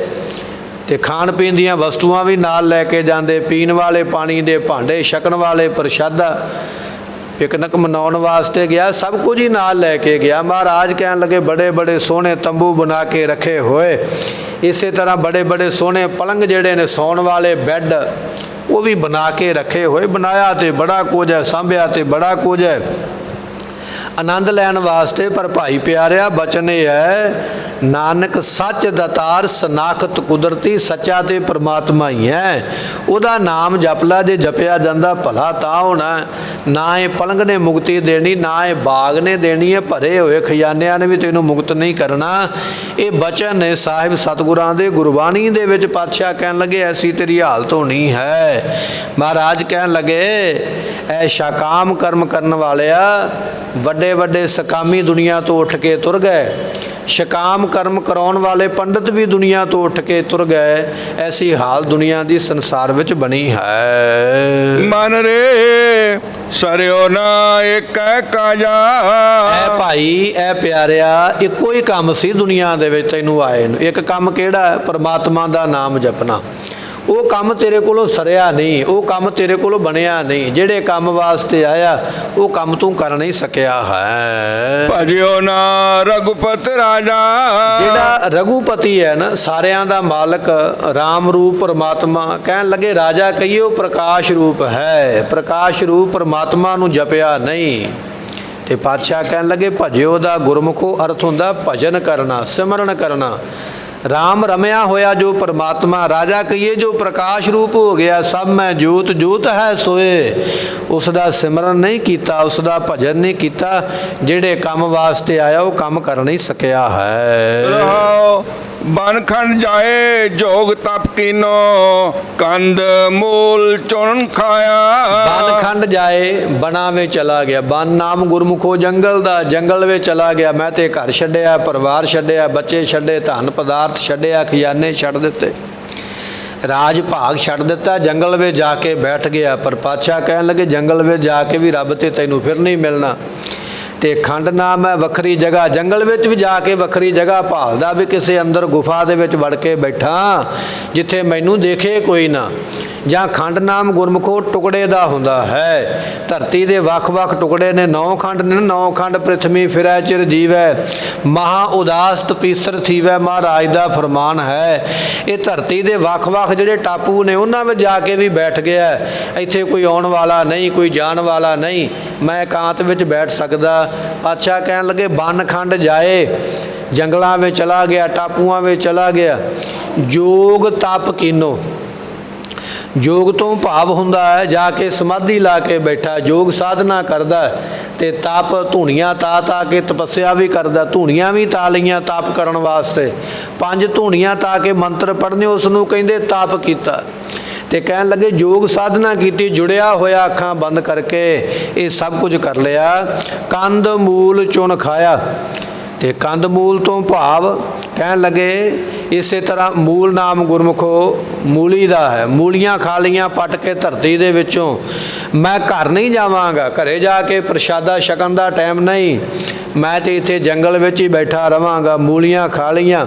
ਅਤੇ ਖਾਣ ਪੀਣ ਦੀਆਂ ਵਸਤੂਆਂ ਵੀ ਨਾਲ ਲੈ ਕੇ ਜਾਂਦੇ, ਪੀਣ ਵਾਲੇ ਪਾਣੀ ਦੇ ਭਾਂਡੇ, ਛਕਣ ਵਾਲੇ ਪ੍ਰਸ਼ਾਦਾ, ਪਿਕਨਿਕ ਮਨਾਉਣ ਵਾਸਤੇ ਗਿਆ, ਸਭ ਕੁਝ ਹੀ ਨਾਲ ਲੈ ਕੇ ਗਿਆ। ਮਹਾਰਾਜ ਕਹਿਣ ਲੱਗੇ ਬੜੇ ਬੜੇ ਸੋਹਣੇ ਤੰਬੂ ਬਣਾ ਕੇ ਰੱਖੇ ਹੋਏ, ਇਸੇ ਤਰ੍ਹਾਂ ਬੜੇ ਬੜੇ ਸੋਹਣੇ ਪਲੰਗ ਜਿਹੜੇ ਨੇ, ਸੌਣ ਵਾਲੇ ਬੈੱਡ ਉਹ ਵੀ ਬਣਾ ਕੇ ਰੱਖੇ ਹੋਏ। ਬਣਾਇਆ ਤੇ ਬੜਾ ਕੁਝ ਹੈ, ਸਾਂਭਿਆ ਤੇ ਬੜਾ ਕੁਝ ਹੈ ਆਨੰਦ ਲੈਣ ਵਾਸਤੇ। ਪਰ ਭਾਈ ਪਿਆਰਿਆ ਬਚਨ ਇਹ ਹੈ, ਨਾਨਕ ਸੱਚ ਦਾਤਾਰ ਸਨਾਖਤ ਕੁਦਰਤੀ, ਸੱਚਾ ਤੇ ਪਰਮਾਤਮਾ ਹੀ ਹੈ। ਉਹਦਾ ਨਾਮ ਜਪ ਲਾ, ਜੇ ਜਪਿਆ ਜਾਂਦਾ ਭਲਾ ਤਾਂ ਹੋਣਾ। ਨਾ ਇਹ ਪਲੰਗ ਨੇ ਮੁਕਤੀ ਦੇਣੀ, ਨਾ ਇਹ ਬਾਗ ਨੇ ਦੇਣੀ ਹੈ, ਭਰੇ ਹੋਏ ਖਜ਼ਾਨਿਆਂ ਨੇ ਵੀ ਤੈਨੂੰ ਮੁਕਤ ਨਹੀਂ ਕਰਨਾ। ਇਹ ਬਚਨ ਨੇ ਸਾਹਿਬ ਸਤਿਗੁਰਾਂ ਦੇ, ਗੁਰਬਾਣੀ ਦੇ ਵਿੱਚ ਪਾਤਸ਼ਾਹ ਕਹਿਣ ਲੱਗੇ ਐਸੀ ਤੇਰੀ ਹਾਲਤ ਹੋਣੀ ਹੈ। ਮਹਾਰਾਜ ਕਹਿਣ ਲੱਗੇ ਐ ਸ਼ਾਕਾਮ ਕਰਮ ਕਰਨ ਵਾਲਿਆ, ਵੱਡੇ ਵੱਡੇ ਸਕਾਮੀ ਦੁਨੀਆ ਤੋਂ ਉੱਠ ਕੇ ਤੁਰ ਗਏ, ਸ਼ਕਾਮ ਕਰਮ ਕਰਾਉਣ ਵਾਲੇ ਪੰਡਤ ਵੀ ਦੁਨੀਆ ਤੋਂ ਉੱਠ ਕੇ ਤੁਰ ਗਏ। ਐਸੀ ਹਾਲ ਦੁਨੀਆ ਦੀ ਸੰਸਾਰ ਵਿੱਚ ਬਣੀ ਹੈ। ਮਨ ਰੇ ਸਰਿਓ ਨਾ ਏਕੈ ਕਾਜਾ। ਐ ਭਾਈ ਐ ਪਿਆਰਿਆ, ਇੱਕੋ ਹੀ ਕੰਮ ਸੀ ਦੁਨੀਆ ਦੇ ਵਿੱਚ ਤੈਨੂੰ ਆਏ ਨੂੰ। ਇੱਕ ਕੰਮ ਕਿਹੜਾ? ਪਰਮਾਤਮਾ ਦਾ ਨਾਮ ਜਪਣਾ। ਉਹ ਕੰਮ ਤੇਰੇ ਕੋਲੋਂ ਸਰਿਆ ਨਹੀਂ, ਉਹ ਕੰਮ ਤੇਰੇ ਕੋਲੋਂ ਬਣਿਆ ਨਹੀਂ। ਜਿਹੜੇ ਕੰਮ ਵਾਸਤੇ ਆਇਆ ਉਹ ਕੰਮ ਤੂੰ ਕਰ ਨਹੀਂ ਸਕਿਆ ਹੈ। ਭਜਿਓ ਨਾ ਰਘੁਪਤ ਰਾਜਾ। ਜਿਹੜਾ ਰਘੂਪਤੀ ਹੈ ਨਾ, ਸਾਰਿਆਂ ਦਾ ਮਾਲਕ, ਰਾਮ ਰੂਪ ਪਰਮਾਤਮਾ, ਕਹਿਣ ਲੱਗੇ ਰਾਜਾ ਕਹੀਏ ਉਹ ਪ੍ਰਕਾਸ਼ ਰੂਪ ਹੈ। ਪ੍ਰਕਾਸ਼ ਰੂਪ ਪਰਮਾਤਮਾ ਨੂੰ ਜਪਿਆ ਨਹੀਂ। ਤੇ ਪਾਤਸ਼ਾਹ ਕਹਿਣ ਲੱਗੇ ਭਜਿਓ ਦਾ ਗੁਰਮੁਖੋ ਅਰਥ ਹੁੰਦਾ ਭਜਨ ਕਰਨਾ, ਸਿਮਰਨ ਕਰਨਾ। ਰਾਮ ਰਮਿਆ ਹੋਇਆ ਜੋ ਪਰਮਾਤਮਾ, ਰਾਜਾ ਕਹੀਏ ਜੋ ਪ੍ਰਕਾਸ਼ ਰੂਪ ਹੋ ਗਿਆ, ਸਭ ਮੈਂ ਜੋਤ ਜੋਤ ਹੈ ਸੋਏ, ਉਸ ਦਾ ਸਿਮਰਨ ਨਹੀਂ ਕੀਤਾ, ਉਸ ਦਾ ਭਜਨ ਨਹੀਂ ਕੀਤਾ। ਜਿਹੜੇ ਕੰਮ ਵਾਸਤੇ ਆਇਆ ਉਹ ਕੰਮ ਕਰ ਨਹੀਂ ਸਕਿਆ ਹੈ। ਬਨਖੰਡ ਜਾਏ ਜੋਗ ਤਪ ਕੀਨੋ, ਕੰਦ ਮੂਲ ਚੁਣ ਖਾਇਆ। ਬਨਖੰਡ ਜਾਏ, ਬਨਾਂ ਵਿੱਚ ਚਲਾ ਗਿਆ। ਬਨ ਨਾਮ ਗੁਰਮੁਖੋ ਜੰਗਲ ਦਾ, ਜੰਗਲ ਵਿੱਚ ਚਲਾ ਗਿਆ। ਮੈਂ ਤੇ ਘਰ ਛੱਡਿਆ, ਪਰਿਵਾਰ ਛੱਡਿਆ, ਬੱਚੇ ਛੱਡੇ, ਧਨ ਪਦਾਰਥ ਛੱਡਿਆ, ਖਜ਼ਾਨੇ ਛੱਡ ਦਿੱਤੇ, ਰਾਜ ਭਾਗ ਛੱਡ ਦਿੱਤਾ, ਜੰਗਲ ਵਿੱਚ ਜਾ ਕੇ ਬੈਠ ਗਿਆ। ਪਰ ਪਾਤਸ਼ਾਹ ਕਹਿਣ ਲੱਗੇ ਜੰਗਲ ਵਿੱਚ ਜਾ ਕੇ ਵੀ ਰੱਬ ਤੇ ਤੈਨੂੰ ਫਿਰ ਨਹੀਂ ਮਿਲਣਾ। ਤੇ ਖੰਡ ਨਾਮ ਹੈ ਵੱਖਰੀ ਜਗ੍ਹਾ, ਜੰਗਲ ਵਿੱਚ ਵੀ ਜਾ ਕੇ ਵੱਖਰੀ ਜਗ੍ਹਾ ਭਾਲਦਾ ਵੀ ਕਿਸੇ ਅੰਦਰ ਗੁਫਾ ਦੇ ਵਿੱਚ ਵੜ ਕੇ ਬੈਠਾ ਜਿੱਥੇ ਮੈਨੂੰ ਦੇਖੇ ਕੋਈ ਨਾ। ਜਾਂ ਖੰਡ ਨਾਮ ਗੁਰਮੁਖੋ ਟੁਕੜੇ ਦਾ ਹੁੰਦਾ ਹੈ। ਧਰਤੀ ਦੇ ਵੱਖ-ਵੱਖ ਟੁਕੜੇ ਨੇ, 9 ਖੰਡ ਨੇ। 9 ਖੰਡ ਪ੍ਰਿਥਵੀ ਫਿਰੈ ਚਿਰ ਜੀਵੈ, ਮਹਾ ਉਦਾਸ ਤਪੀਸਰ ਥੀਵੈ, ਮਹਾਰਾਜ ਦਾ ਫਰਮਾਨ ਹੈ। ਇਹ ਧਰਤੀ ਦੇ ਵੱਖ-ਵੱਖ ਜਿਹੜੇ ਟਾਪੂ ਨੇ ਉਹਨਾਂ ਵਿੱਚ ਜਾ ਕੇ ਵੀ ਬੈਠ ਗਿਆ। ਇੱਥੇ ਕੋਈ ਆਉਣ ਵਾਲਾ ਨਹੀਂ, ਕੋਈ ਜਾਣ ਵਾਲਾ ਨਹੀਂ, ਮੈਂ ਇਕਾਂਤ ਵਿੱਚ ਬੈਠ ਸਕਦਾ। ਪਾਤਸ਼ਾਹ ਕਹਿਣ ਲੱਗੇ ਬਨ ਖੰਡ ਜਾਏ, ਜੰਗਲਾਂ ਵਿੱਚ ਚਲਾ ਗਿਆ, ਟਾਪੂਆਂ ਵਿੱਚ ਚਲਾ ਗਿਆ। ਜੋਗ ਤਪ ਕੀਨੋ, ਯੋਗ ਤੋਂ ਭਾਵ ਹੁੰਦਾ ਹੈ ਜਾ ਕੇ ਸਮਾਧੀ ਲਾ ਕੇ ਬੈਠਾ, ਯੋਗ ਸਾਧਨਾ ਕਰਦਾ। ਤੇ ਤਪ ਧੂਣੀਆਂ ਤਾ ਕੇ ਤਪੱਸਿਆ ਵੀ ਕਰਦਾ, ਧੂਣੀਆਂ ਵੀ ਤਾ ਲਈਆਂ ਤਪ ਕਰਨ ਵਾਸਤੇ। 5 ਧੂਣੀਆਂ ਤਾ ਕੇ ਮੰਤਰ ਪੜ੍ਹਨੇ, ਉਸ ਨੂੰ ਕਹਿੰਦੇ ਤਪ ਕੀਤਾ। ਤੇ ਕਹਿਣ ਲੱਗੇ ਯੋਗ ਸਾਧਨਾ ਕੀਤੀ, ਜੁੜਿਆ ਹੋਇਆ ਅੱਖਾਂ ਬੰਦ ਕਰਕੇ ਇਹ ਸਭ ਕੁਝ ਕਰ ਲਿਆ। ਕੰਦ ਮੂਲ ਚੁਣ ਖਾਇਆ। ਤੇ ਕੰਦ ਮੂਲ ਤੋਂ ਭਾਵ ਕਹਿਣ ਲੱਗੇ ਇਸੇ ਤਰ੍ਹਾਂ ਮੂਲ ਨਾਮ ਗੁਰਮੁਖੋ ਮੂਲੀ ਦਾ ਹੈ। ਮੂਲੀਆਂ ਖਾ ਲਈਆਂ ਪੱਟ ਕੇ ਧਰਤੀ ਦੇ ਵਿੱਚੋਂ। ਮੈਂ ਘਰ ਨਹੀਂ ਜਾਵਾਂਗਾ, ਘਰੇ ਜਾ ਕੇ ਪ੍ਰਸ਼ਾਦਾ ਛਕਣ ਦਾ ਟਾਈਮ ਨਹੀਂ, मैं तो इत्थे जंगल विच ही बैठा रवांगा, मूलियां खा लईआं।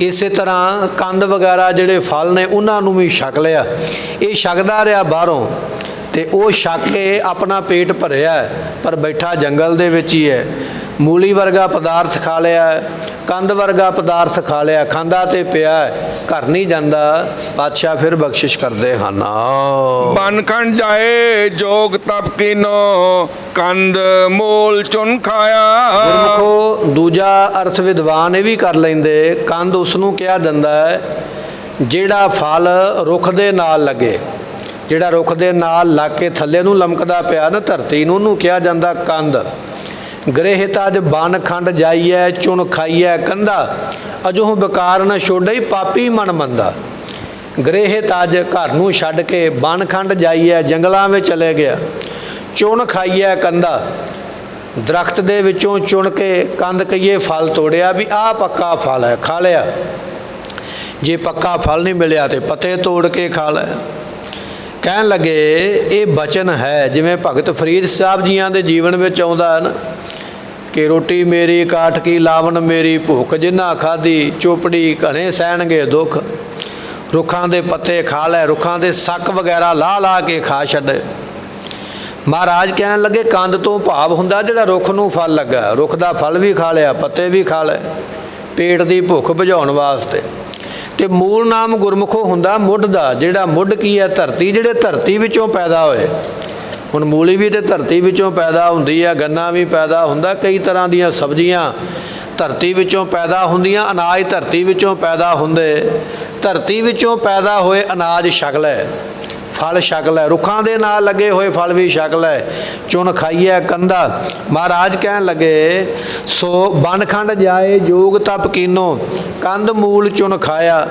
इसे तरह कंद वगैरह जिहड़े फल ने उन्हां नूं भी छक लिया। ये छकदा रहा बाहरों, तो वो छक के अपना पेट भरिया, पर बैठा जंगल दे विच ही है। मूली वर्गा पदार्थ खा लिया, कंद वर्गा पदार्थ खा लिया, खांदा ते पिया, घर नहीं जाता। पातशाह फिर बख्शिश करते हैं, बनखंड जाए जोग तप कीनो, कंद मूल चुन खाया। गुरमुखो दूजा अर्थ विद्वान ये भी कर लेंदे, कंद उसनूं कहा जाता है जिहड़ा फल रुख दे नाल लगे, जिहड़ा रुख दे नाल लग के थल्ले नूं लमकदा पिया ना धरती नूं, ਉਹਨੂੰ ਕਿਹਾ ਜਾਂਦਾ कंद। गृह तज बन खंड जाइए चुन खाइए कंधा, अजों बेकार न छोड़े पापी मन मंदा। गृह तज घर नूं छड्ड के बन खंड जाइए जंगलों में चले गया, चुन खाइए कंधा, दरख्त दे विचों चुन के कंद कईए फल तोड़िया भी आ पक्का फल है, खा लिया। जे पक्का फल नहीं मिलिया तो पत्ते तोड़ के खा लिया। कहन लगे ये बचन है जिवें भगत फरीद साहब जियां दे जीवन में आउंदा है ना कि रोटी मेरी काठ की लावन मेरी, भुख जिन्ना खाधी चोपड़ी घने सहणगे दुख। रुखां दे पत्ते खा लै, रुखां दे सक वगैरह ला ला के खा छड्डे। महाराज कहन लगे कंद तो भाव हुंदा जिहड़ा रुख नूं फल लगा, रुख दा फल भी खा लिया, पत्ते भी खा लए, पेट दी भुख बुझाउण वास्ते। ते मूल नाम गुरमुखो हुंदा मुੱਢ दा, जिहड़ा मुੱਢ की है धरती, जिहड़े धरती विचों पैदा होए। हुण मूली भी तो धरती विचों पैदा हुंदी है, गन्ना भी पैदा हुंदा, कई तरह दीयां सब्जियां धरती विचों पैदा हुंदियां, अनाज धरती विचों पैदा हुंदे। धरती विचों पैदा होए अनाज छक लै, फल छक लै, रुखां दे नाल लगे होए फल भी छक लै, चुन खाइए कंधा। महाराज कहन लगे सो बनखंड जाए जोग तप कीनो, कंद मूल चुन खाया,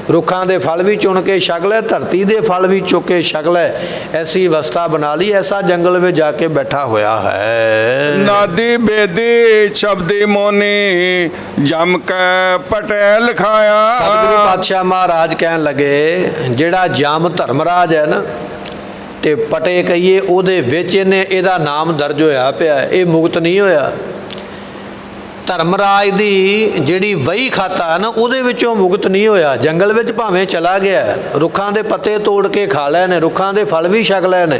रुखां दे फल भी चुन के छक लै, धरती दे फल भी चुक के छक लै। ऐसी अवस्था बना ली, ऐसा जंगल में जाके बैठा होया है। नादी बेदी शब्दी मोनी, जम के पटेल खाया। सतगुरु पातशाह महाराज कहन लगे जिहड़ा जम धर्मराज है ना ते पटे कहिए उहदे विच इहने इहदा नाम दर्ज होया पिया, ये मुक्त नहीं होया। धर्मराज की जिहड़ी वही खाता है ना उहदे विचों मुक्त नहीं होया। जंगल विच भावें चला गया, रुखां दे पत्ते तोड़ के खा लए ने, रुखां दे फल भी छक लए ने,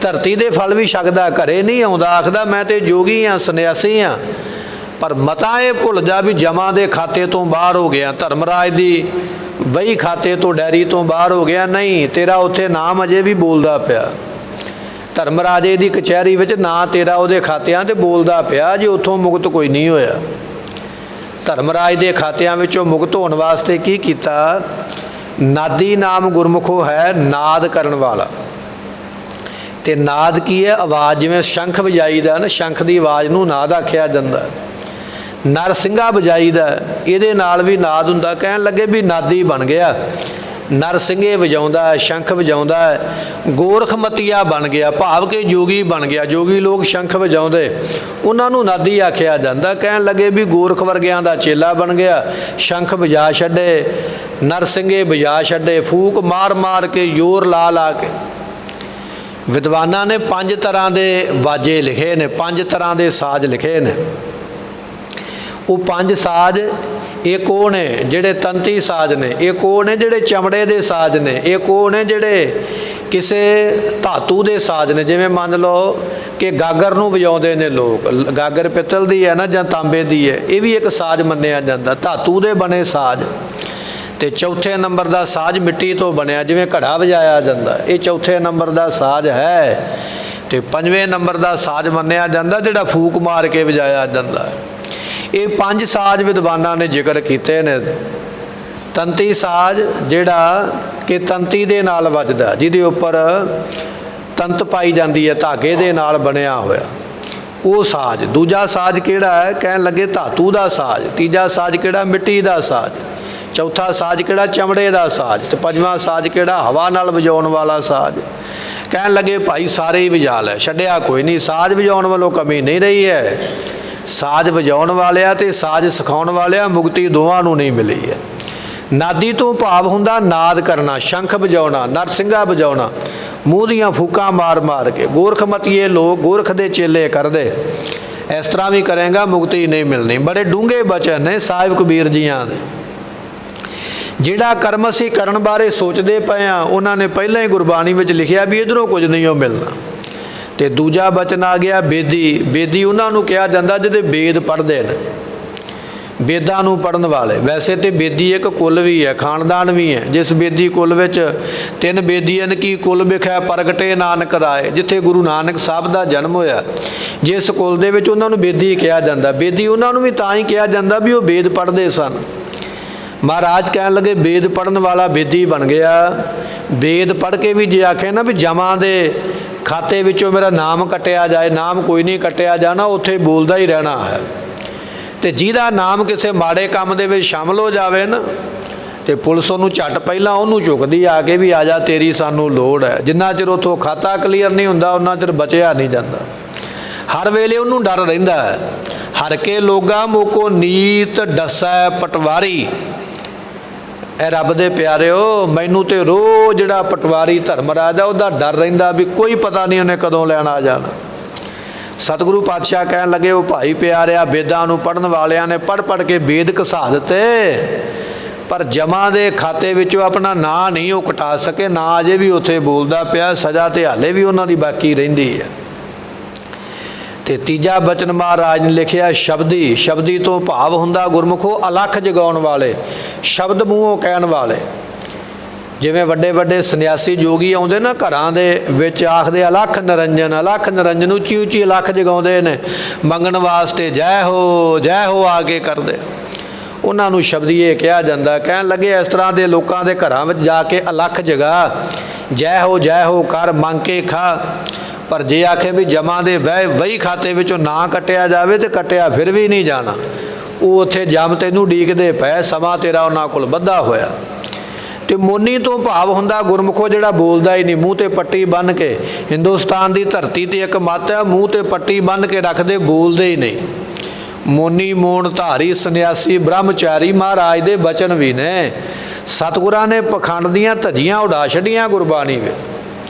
धरती दे फल भी छकदा, घरे नहीं आउंदा, आखदा मैं ते जोगी हाँ सन्यासी हाँ। पर मता ये भुल जा भी जमा दे खाते तो बाहर हो गया, धर्मराज की वही खाते तो डैरी तो बाहर हो गया। नहीं, तेरा उत्थे नाम अजे भी बोलदा पिया, धर्मराजे की कचहरी में ना तेरा उहदे खातियां ते बोलदा पिया, जे उत्थों मुक्त कोई नहीं होया। धर्मराज के खातियां विचों मुक्त होने वास्ते की कीता, नादी नाम गुरमुखो है नाद करन वाला। ते नाद की है आवाज़, जिवें शंख वजाईदा ना, शंख की आवाज़ नूं नाद आखिया जांदा। नरसिंघा वजाईदा, इहदे नाल भी नाद हुंदा। कहन लगे भी नादी बन गया, नरसिंघे वजाउंदा है, शंख वजाउंदा है, गोरखमतिया बन गया, भाव के जोगी बन गया। जोगी लोग शंख वजाउंदे, उन्हां नूं नादी आखिया जांदा। कहन लगे भी गोरख वर्गियां दा चेला बन गया, शंख वजा छड्डे, नरसिंघे वजा छड्डे, फूक मार मार के, जोर ला ला के। विद्वानां ने 5 तरह के वाजे लिखे ने, 5 तरह के साज लिखे ने। वो 5 साज एक वो ने जिहड़े तंती साज ने, एक वो ने जिहड़े चमड़े के साज ने, एक वो ने जिहड़े किसी धातु के साज ने। जिवें मान लो कि गागर नूं वजाउंदे ने लोग, गागर पित्तल दी है ना जां तांबे दी है, ये भी एक साज मन्निया जांदा, धातु दे बने साज। ते चौथे नंबर का साज मिट्टी तो बनया, जिवें घड़ा वजाया जांदा, ये चौथे नंबर का साज है। ते 5वें नंबर का साज मन्निया जांदा जिहड़ा फूक मार के वजाया जांदा। ये 5 साज विद्वानां ने जिक्र कीते ने। तंती साज जिहड़ा कि तंती दे नाल वजदा, जिहदे उपर तंत पाई जाती है, धागे दे नाल बनिया होया, वो साज। दूजा साज किहड़ा है, कहन लगे धातु का साज। तीजा साज किहड़ा, मिट्टी का साज। चौथा साज किहड़ा, चमड़े का साज। तो 5वां साज किहड़ा, हवा नाल वजाउण वाला साज। कहन लगे भाई सारे ही वजा लै, छड्डिया कोई नहीं, साज वजाउण वालों कमी नहीं रही है। साज वजाउण वालिया ते साज सिखाउण वालिया मुक्ति दोवां नूं नहीं मिली है। नादी तो भाव हुंदा नाद करना, शंख वजाउणा, नरसिंघा वजाउणा, मूँह दियां फूकां मार मार के। गोरखमतीए लोग गोरख दे चेले करदे। इस तरह भी करेगा मुक्ति नहीं मिलनी। बड़े डूंघे बचन ने साहिब कबीर जियां दे। ਜਿਹੜਾ ਕਰਮ ਅਸੀਂ ਕਰਨ ਬਾਰੇ ਸੋਚਦੇ ਪਏ ਹਾਂ ਉਹਨਾਂ ਨੇ ਪਹਿਲਾਂ ਹੀ ਗੁਰਬਾਣੀ ਵਿੱਚ ਲਿਖਿਆ ਵੀ ਇੱਧਰੋਂ ਕੁਝ ਨਹੀਂ ਉਹ ਮਿਲਣਾ। ਅਤੇ ਦੂਜਾ ਬਚਨ ਆ ਗਿਆ ਬੇਦੀ। ਬੇਦੀ ਉਹਨਾਂ ਨੂੰ ਕਿਹਾ ਜਾਂਦਾ ਜਿਹਦੇ ਵੇਦ ਪੜ੍ਹਦੇ ਨੇ, ਵੇਦਾਂ ਨੂੰ ਪੜ੍ਹਨ ਵਾਲੇ। ਵੈਸੇ ਤਾਂ ਬੇਦੀ ਇੱਕ ਕੁੱਲ ਵੀ ਹੈ, ਖਾਨਦਾਨ ਵੀ ਹੈ। ਜਿਸ ਬੇਦੀ ਕੁੱਲ ਵਿੱਚ 3 ਬੇਦੀਆਂ ਕੀ ਕੁੱਲ ਵਿਖੇ ਪ੍ਰਗਟੇ ਨਾਨਕ ਰਾਏ, ਜਿੱਥੇ ਗੁਰੂ ਨਾਨਕ ਸਾਹਿਬ ਦਾ ਜਨਮ ਹੋਇਆ, ਜਿਸ ਕੁੱਲ ਦੇ ਵਿੱਚ ਉਹਨਾਂ ਨੂੰ ਬੇਦੀ ਕਿਹਾ ਜਾਂਦਾ। ਬੇਦੀ ਉਹਨਾਂ ਨੂੰ ਵੀ ਤਾਂ ਹੀ ਕਿਹਾ ਜਾਂਦਾ ਵੀ ਉਹ ਵੇਦ ਪੜ੍ਹਦੇ ਸਨ। ਮਹਾਰਾਜ ਕਹਿਣ ਲੱਗੇ ਵੇਦ ਪੜ੍ਹਨ ਵਾਲਾ ਬੇਦੀ ਬਣ ਗਿਆ। ਵੇਦ ਪੜ੍ਹ ਕੇ ਵੀ ਜੇ ਆਖੇ ਨਾ ਵੀ ਜਮਾਂ ਦੇ ਖਾਤੇ ਵਿੱਚੋਂ ਮੇਰਾ ਨਾਮ ਕੱਟਿਆ ਜਾਏ, ਨਾਮ ਕੋਈ ਨਹੀਂ ਕੱਟਿਆ ਜਾਣਾ, ਉੱਥੇ ਬੋਲਦਾ ਹੀ ਰਹਿਣਾ ਹੈ। ਅਤੇ ਜਿਹਦਾ ਨਾਮ ਕਿਸੇ ਮਾੜੇ ਕੰਮ ਦੇ ਵਿੱਚ ਸ਼ਾਮਲ ਹੋ ਜਾਵੇ ਨਾ, ਅਤੇ ਪੁਲਿਸ ਉਹਨੂੰ ਝੱਟ ਪਹਿਲਾਂ ਉਹਨੂੰ ਚੁੱਕਦੀ ਆ ਕੇ ਵੀ ਆ ਜਾ ਤੇਰੀ ਸਾਨੂੰ ਲੋੜ ਹੈ। ਜਿੰਨਾ ਚਿਰ ਉੱਥੋਂ ਖਾਤਾ ਕਲੀਅਰ ਨਹੀਂ ਹੁੰਦਾ ਉਹਨਾਂ ਚਿਰ ਬਚਿਆ ਨਹੀਂ ਜਾਂਦਾ। ਹਰ ਵੇਲੇ ਉਹਨੂੰ ਡਰ ਰਹਿੰਦਾ ਹੈ। ਹਰ ਕੇ ਲੋਗਾ ਮੋਕੋ ਨੀਤ ਡਸੈ ਪਟਵਾਰੀ। ਇਹ ਰੱਬ ਦੇ ਪਿਆਰਿਓ, ਮੈਨੂੰ ਤਾਂ ਰੋਜ਼ ਜਿਹੜਾ ਪਟਵਾਰੀ ਧਰਮਰਾਜ ਆ ਉਹਦਾ ਡਰ ਰਹਿੰਦਾ ਵੀ ਕੋਈ ਪਤਾ ਨਹੀਂ ਉਹਨੇ ਕਦੋਂ ਲੈਣ ਆ ਜਾਣਾ। ਸਤਿਗੁਰੂ ਪਾਤਸ਼ਾਹ ਕਹਿਣ ਲੱਗੇ ਉਹ ਭਾਈ ਪਿਆਰਿਆ, ਵੇਦਾਂ ਨੂੰ ਪੜ੍ਹਨ ਵਾਲਿਆਂ ਨੇ ਪੜ੍ਹ ਕੇ ਵੇਦ ਘਸਾ ਦਿੱਤੇ, ਪਰ ਜਮਾਂ ਦੇ ਖਾਤੇ ਵਿੱਚੋਂ ਆਪਣਾ ਨਾਂ ਨਹੀਂ ਉਹ ਕਟਾ ਸਕੇ। ਨਾਂ ਅਜੇ ਵੀ ਉੱਥੇ ਬੋਲਦਾ ਪਿਆ, ਸਜ਼ਾ ਤਾਂ ਹਾਲੇ ਵੀ ਉਹਨਾਂ ਦੀ ਬਾਕੀ ਰਹਿੰਦੀ ਹੈ। ਅਤੇ ਤੀਜਾ ਬਚਨ ਮਹਾਰਾਜ ਨੇ ਲਿਖਿਆ ਸ਼ਬਦੀ। ਸ਼ਬਦੀ ਤੋਂ ਭਾਵ ਹੁੰਦਾ ਗੁਰਮੁਖੋ ਅਲੱਖ ਜਗਾਉਣ ਵਾਲੇ, ਸ਼ਬਦ ਮੂੰਹੋਂ ਕਹਿਣ ਵਾਲੇ। ਜਿਵੇਂ ਵੱਡੇ ਵੱਡੇ ਸੰਨਿਆਸੀ ਜੋਗੀ ਆਉਂਦੇ ਨਾ ਘਰਾਂ ਦੇ ਵਿੱਚ, ਆਖਦੇ ਅਲੱਖ ਨਿਰੰਜਨ, ਅਲੱਖ ਨਿਰੰਜਨ, ਉੱਚੀ ਉੱਚੀ ਅਲੱਖ ਜਗਾਉਂਦੇ ਨੇ ਮੰਗਣ ਵਾਸਤੇ, ਜੈ ਹੋ ਆ ਕੇ ਕਰਦੇ। ਉਹਨਾਂ ਨੂੰ ਸ਼ਬਦੀਏ ਕਿਹਾ ਜਾਂਦਾ। ਕਹਿਣ ਲੱਗੇ ਇਸ ਤਰ੍ਹਾਂ ਦੇ ਲੋਕਾਂ ਦੇ ਘਰਾਂ ਵਿੱਚ ਜਾ ਕੇ ਅਲੱਖ ਜਗਾ, ਜੈ ਹੋ ਕਰ, ਮੰਗ ਕੇ ਖਾ। ਪਰ ਜੇ ਆਖੇ ਵੀ ਜਮਾਂ ਦੇ ਵਹੀ ਖਾਤੇ ਵਿੱਚੋਂ ਨਾ ਕੱਟਿਆ ਜਾਵੇ ਤਾਂ ਕੱਟਿਆ ਫਿਰ ਵੀ ਨਹੀਂ ਜਾਣਾ। ਉਹ ਉੱਥੇ ਜਮ ਤੈਨੂੰ ਉਡੀਕਦੇ ਪਏ, ਸਮਾਂ ਤੇਰਾ ਉਹਨਾਂ ਕੋਲ ਬੱਧਾ ਹੋਇਆ। ਅਤੇ ਮੋਨੀ ਤੋਂ ਭਾਵ ਹੁੰਦਾ ਗੁਰਮੁਖੋ ਜਿਹੜਾ ਬੋਲਦਾ ਹੀ ਨਹੀਂ, ਮੂੰਹ 'ਤੇ ਪੱਟੀ ਬੰਨ੍ਹ ਕੇ। ਹਿੰਦੁਸਤਾਨ ਦੀ ਧਰਤੀ 'ਤੇ ਇੱਕ ਮੱਤ ਹੈ, ਮੂੰਹ 'ਤੇ ਪੱਟੀ ਬੰਨ੍ਹ ਕੇ ਰੱਖਦੇ, ਬੋਲਦੇ ਹੀ ਨਹੀਂ। ਮੋਨੀ ਮੋਣ ਧਾਰੀ ਸੰਨਿਆਸੀ ਬ੍ਰਹਮਚਾਰੀ ਮਹਾਰਾਜ ਦੇ ਬਚਨ ਵੀ ਨੇ। ਸਤਿਗੁਰਾਂ ਨੇ ਪਖੰਡ ਦੀਆਂ ਧੱਜੀਆਂ ਉਡਾ ਛੱਡੀਆਂ ਗੁਰਬਾਣੀ ਵਿੱਚ,